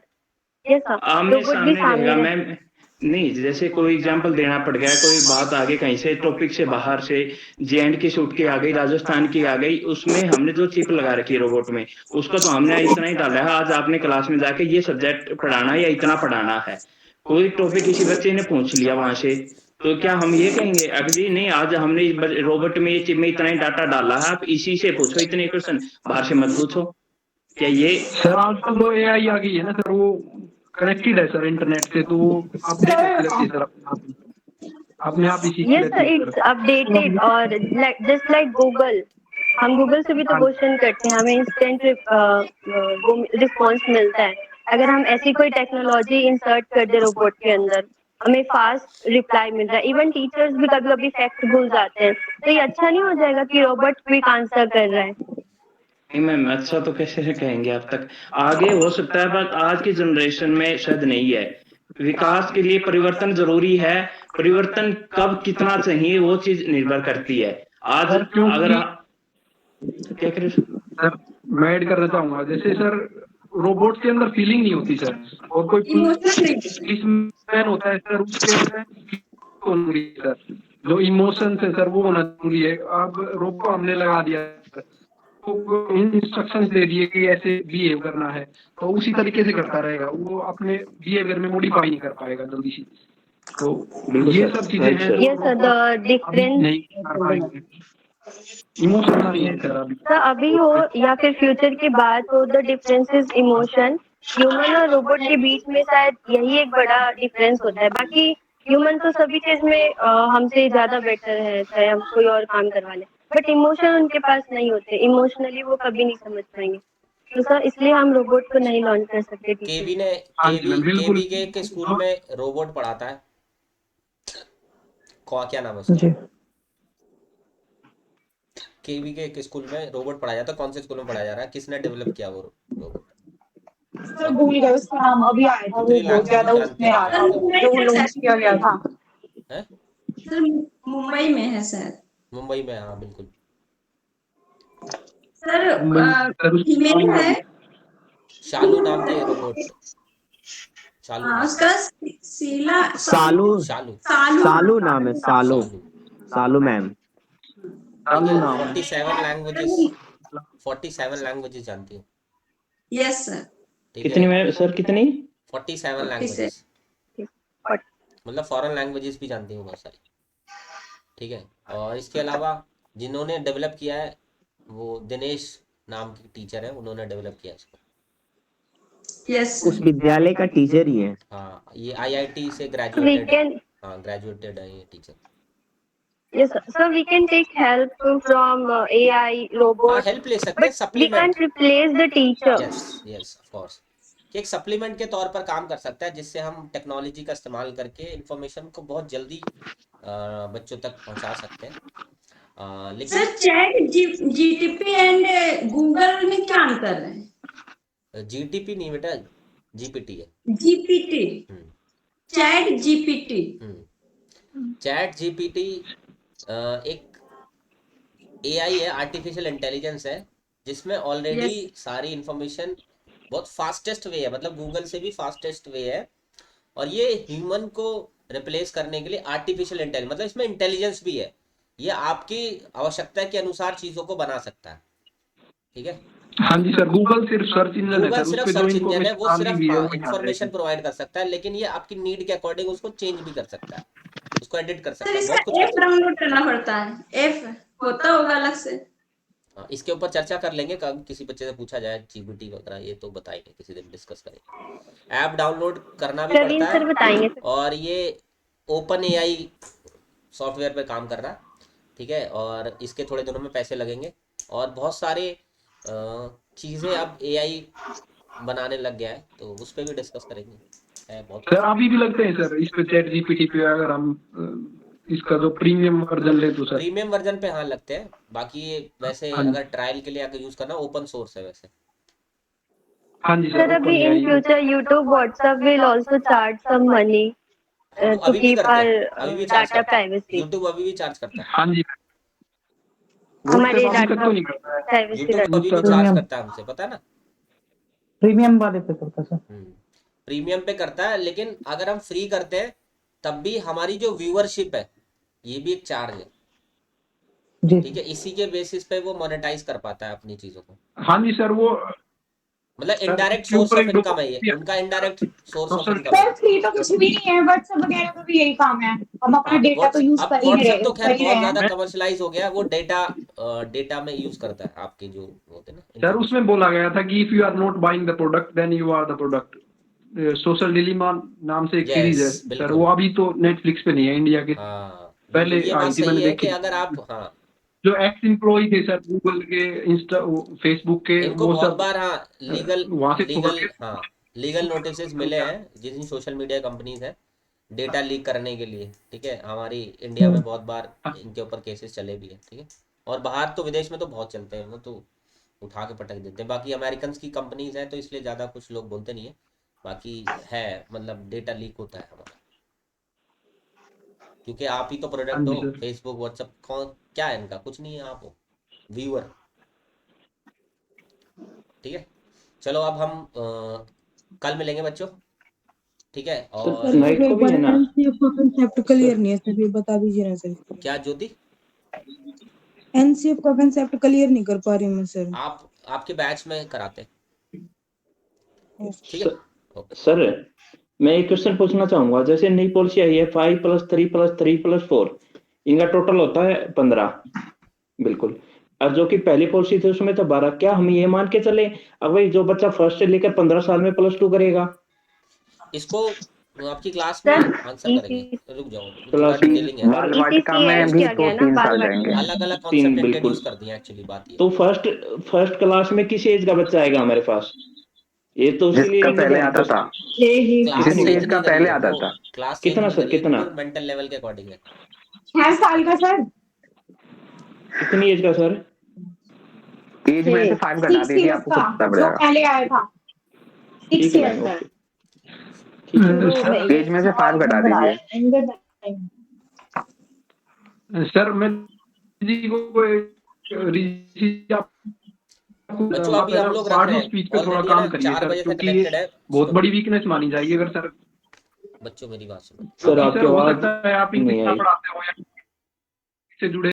यस सर आमने रोबोट भी सामने सामने रहेगा रहेगा। मैम। नहीं, जैसे कोई एग्जांपल देना पड़ गया, कोई बात आ गई कहीं से, टॉपिक से बाहर से, जे&के की शूट की आ गई, राजस्थान की आ गई, उसमें हमने जो चिप लगा रखी है रोबोट में, उसका तो हमने इतना ही डाला है, आज आपने क्लास में जाके ये सब्जेक्ट पढ़ाना है या इतना पढ़ाना है। कोई टॉपिक किसी बच्चे ने पूछ लिया वहां से, तो क्या हम ये कहेंगे अगर जी नहीं, आज हमने रोबोट में ये चिप में इतना ही डाटा डाला है, आप इसी से पूछो इतने क्वेश्चन, बाहर से मत पूछो। क्या ये सर आजकल तो एआई आ गई है ना सर, वो कनेक्टेड है सर इंटरनेट से, तो वो अपडेट होती रहती है सर अपने आप ही सीखती यस सर रहती है इट्स अपडेटेड और जस्ट लाइक गूगल, हम गूगल से भी तो क्वेश्चन करते हैं, हमें इंस्टेंट रिस्पॉन्स मिलता है। अगर हम ऐसी कोई टेक्नोलॉजी इंसर्ट कर दे रोबोट के अंदर, हमें फास्ट रिप्लाई मिल रहा है। इवन टीचर्स भी कभी कभी फैक्ट भूल जाते हैं, तो ये अच्छा नहीं हो जाएगा कि रोबोट क्विक आंसर कर रहा है? नहीं मैम, अच्छा तो कैसे कहेंगे, आप तक आगे हो सकता है, बट आज की जनरेशन में शायद नहीं है। विकास के लिए परिवर्तन जरूरी है, परिवर्तन कब कितना चाहिए वो चीज निर्भर करती है। आज सर अगर क्या करें सर, मैं ऐड करना चाहूंगा, जैसे सर रोबोट के अंदर फीलिंग नहीं होती सर, और कोई पुलिसमैन होता है सर, उसके अंदर सर जो इमोशन है सर वो होना जरूरी है। अब रोबोट को हमने लगा दिया सर, इंस्ट्रक्शन दे दिए कि ऐसे बिहेव करना है, तो उसी तरीके से करता रहेगा, वो अपने बिहेवियर में मॉडिफाई नहीं कर पाएगा जल्दी से। तो ये सब चीजें हैं यस सर द डिफरेंस नहीं कर पाएंगे, इमोशन नहीं है सर अभी। सर अभी हो या फिर फ्यूचर की बात हो, the difference is emotion. Human और रोबोट के बीच में शायद यही एक बड़ा डिफरेंस होता है। बाकी ह्यूमन तो सभी चीज में हमसे ज्यादा बेटर है, चाहे हम कोई और काम करवा लें। बट इमोशन उनके पास नहीं होते, इमोशनली वो कभी नहीं समझ पाएंगे। तो सर इसलिए हम रोबोट को नहीं लॉन्च कर सकते केवी ने केवी के स्कूल में रोबोट पढ़ाता है, क्या नाम है उसका? केवी के स्कूल में रोबोट पढ़ाया जाता है। कौन से स्कूल में पढ़ाया जा रहा है? किसने डेवलप किया वो रोबोट? सर भूल गए उसका नाम, अभी आया था वो, बहुत ज्यादा उसमें आया था जो लॉन्च किया गया था। है सर मुंबई में है सर। मुंबई में, हाँ बिल्कुल। सर फीमेल है, शालू नाम की रोबोट। शालू उसका शीला सालू नाम है, सालू मैम। 47 लैंग्वेजेस जानती हूँ। Yes sir. कितनी में सर? कितनी? 47 लैंग्वेजेस, मतलब फॉरेन लैंग्वेजेस भी जानती हूँ बहुत सारी, ठीक है। और इसके अलावा जिन्होंने डेवलप किया है वो दिनेश नाम की टीचर है, उन्होंने डेवलप किया इसको। यस उस विद्यालय का टीचर ही है। हाँ, ये IIT से ग्रेजुएटेड, हाँ ग्रेजुएटेड है ये teacher. Yes, so we can take help from AI, robots. Help ले सकते हैं, We can't replace the teacher. Yes of course, कि एक सप्लीमेंट के तौर पर काम कर सकता है, जिससे हम टेक्नोलॉजी का इस्तेमाल करके इंफॉर्मेशन को बहुत जल्दी बच्चों तक पहुंचा सकते हैं। लेकिन sir chat GTP and Google में क्या अंतर है? जीटीपी नहीं बेटा, जीपीटी है। GPT, chat GPT. Chat GPT एक AI है, आर्टिफिशियल इंटेलिजेंस है, जिसमें ऑलरेडी सारी इंफॉर्मेशन बहुत फास्टेस्ट वे है, मतलब गूगल से भी फास्टेस्ट वे है। और ये ह्यूमन को रिप्लेस करने के लिए आर्टिफिशियल इंटेलिजेंस, मतलब इसमें इंटेलिजेंस भी है, ये आपकी आवश्यकता के अनुसार चीजों को बना सकता है, ठीक है। हाँ जी सर, गूगल सिर्फ सर्च इंजन है, गूगल सिर्फ सर्च इंजन है, वो सिर्फ इंफॉर्मेशन प्रोवाइड कर सकता है, लेकिन ये आपकी नीड के अकॉर्डिंग उसको चेंज भी कर सकता है, उसको एडिट कर सकता है, बहुत कुछ ऐप डाउनलोड करना पड़ता है, ऐप होता होगा अलग से। इसके ऊपर चर्चा कर लेंगे, कब किसी बच्चे से पूछा जाए जीपीटी वगैरह, ये तो बताएंगे किसी दिन, डिस्कस करेंगे। ऐप डाउनलोड करना भी पड़ता है, और ये ओपन AI सॉफ्टवेयर पे काम कर रहा है, ठीक है। और इसके थोड़े दिनों में पैसे लगेंगे, और बहुत सारे चीज़ें अब AI बनाने लग गया है, तो उस पर भी डिस्कस करेंगे। सर अभी भी लगते हैं सर इस पे, चैट जीपीटी पे अगर हम इसका जो प्रीमियम वर्जन ले तो सर? प्रीमियम वर्जन पे हाँ लगते हैं, बाकी वैसे अगर ट्रायल के लिए अगर यूज करना, ओपन सोर्स है वैसे। हाँ जी सर अभी in future YouTube, WhatsApp will also charge some money to keep our data privacy. YouTube अभी भी चार्ज करता है। हाँ जी, हमारे डाटा प्राइवेसी YouTube अभी भी चार्ज करता है हमसे, पता है ना। प्रीमियम वाले पे करता सर, प्रीमियम पे करता है, लेकिन अगर हम फ्री करते हैं तब भी हमारी जो व्यूअरशिप है ये भी एक चार्ज है, ठीक है। इसी के बेसिस पे वो मोनेटाइज कर पाता है अपनी चीजों को। हाँ जी सर, वो मतलब इनडायरेक्ट सोर्स ऑफ इनकम है ये, उनका इनडायरेक्ट सोर्स ऑफ इनकम है। फ्री तो कुछ भी नहीं है, व्हाट्सएप वगैरह का भी यही काम है, हम अपना डेटा तो यूज कर ही रहे हैं। तो खैर बहुत ज्यादा कमर्शियलाइज हो गया, वो डेटा में यूज करता है आपके जो होते हैं ना। सर उसमें बोला गया था कि if you are not buying the product then you are the product. Social dilemma नाम से एक सीरीज है सर, वो अभी तो नेटफ्लिक्स पे नहीं है इंडिया के, पहले आई थी मैंने देखी। अगर आप जो एक्स एम्प्लॉय थे सर गूगल के, इंस्टा, फेसबुक के, वो सब बार लीगल नोटिसेस मिले हैं जिन सोशल मीडिया कंपनीज है डेटा लीक करने के लिए, ठीक है। हमारी इंडिया में बहुत बार इनके ऊपर केसेस चले भी हैं, ठीक है। और बाहर तो विदेश में तो बहुत चलते हैं, वो तो उठा के पटक देते हैं। बाकी अमेरिकन की कंपनीज हैं तो इसलिए ज़्यादा कुछ लोग बोलते नहीं है, बाकी है मतलब डेटा लीक होता है हमारा, क्योंकि आप ही तो प्रोडक्ट हो। फेसबुक, व्हाट्सएप कौन क्या है इनका, कुछ नहीं है, आप हो व्यूअर, ठीक है। चलो अब हम कल मिलेंगे बच्चों, ठीक है। और कंसेप्ट क्लियर नहीं है सर, ये बता दीजिए ना सर। क्या ज्योति? एनसीएफ का कंसेप्ट क्लियर नहीं कर पा रही मैं सर। आपके बैच में कराते, ठीक है। सर मैं एक क्वेश्चन पूछना चाहूंगा, जैसे नई पॉलिसी आई है 5+3+3+4, इनका टोटल होता है 15, बिल्कुल। और जो कि पहली पॉलिसी थी उसमें तो 12। क्या हम ये मान के चले अब भाई जो बच्चा फर्स्ट से लेकर 15 साल में +2 करेगा, इसको वो आपकी क्लास में आंसर करेंगे, रुक जाओ, थोड़ा क्लास में डिटेलिंग है। बाल वाटिका में भी तो 3 साल जाएंगे। अलग अलग तीन, कॉन्सेप्ट बिल्कुल। इंट्रोड्यूस कर दिया एक्चुअली, बात ये। तो फर्स्ट क्लास में किस एज का बच्चा आएगा हमारे पास? ये तो उसके लिए जिसका reason पहले है। आता था, क्लास जिस चेंज एज का नहीं करी पहले है, आता वो था। क्लास कितना चेंज सर, नहीं करी है, कितना? वो मेंटल लेवल के अकॉर्डिंग है। 6 साल का सर, कितनी एज का सर? एज में से 5 घटा 6 दीजिए, ईयर्स आपको का पता जो पड़ेगा। पहले आया था, 6 ठीक है ईयर्स मैम, का। ओके, ठीक है। सर, एज में से 5 घटा दीजिए। सर मैं जी को बच्चों अभी हम लोग रख पार्ट रहे ऑफ हैं, स्पीच पे थोड़ा ऑलरेडी काम ना करिए 4 सर, बजे से क्योंकि ये कनेक्टेड है। बहुत सुनो बड़ी वीकनेस मानी जाएगी अगर सर, बच्चों मेरी बात सुनो। सर क्योंकि आपकी हो आवाज सकता है आप नहीं इंग्लिश ना आई। पढ़ाते हो या से जुड़े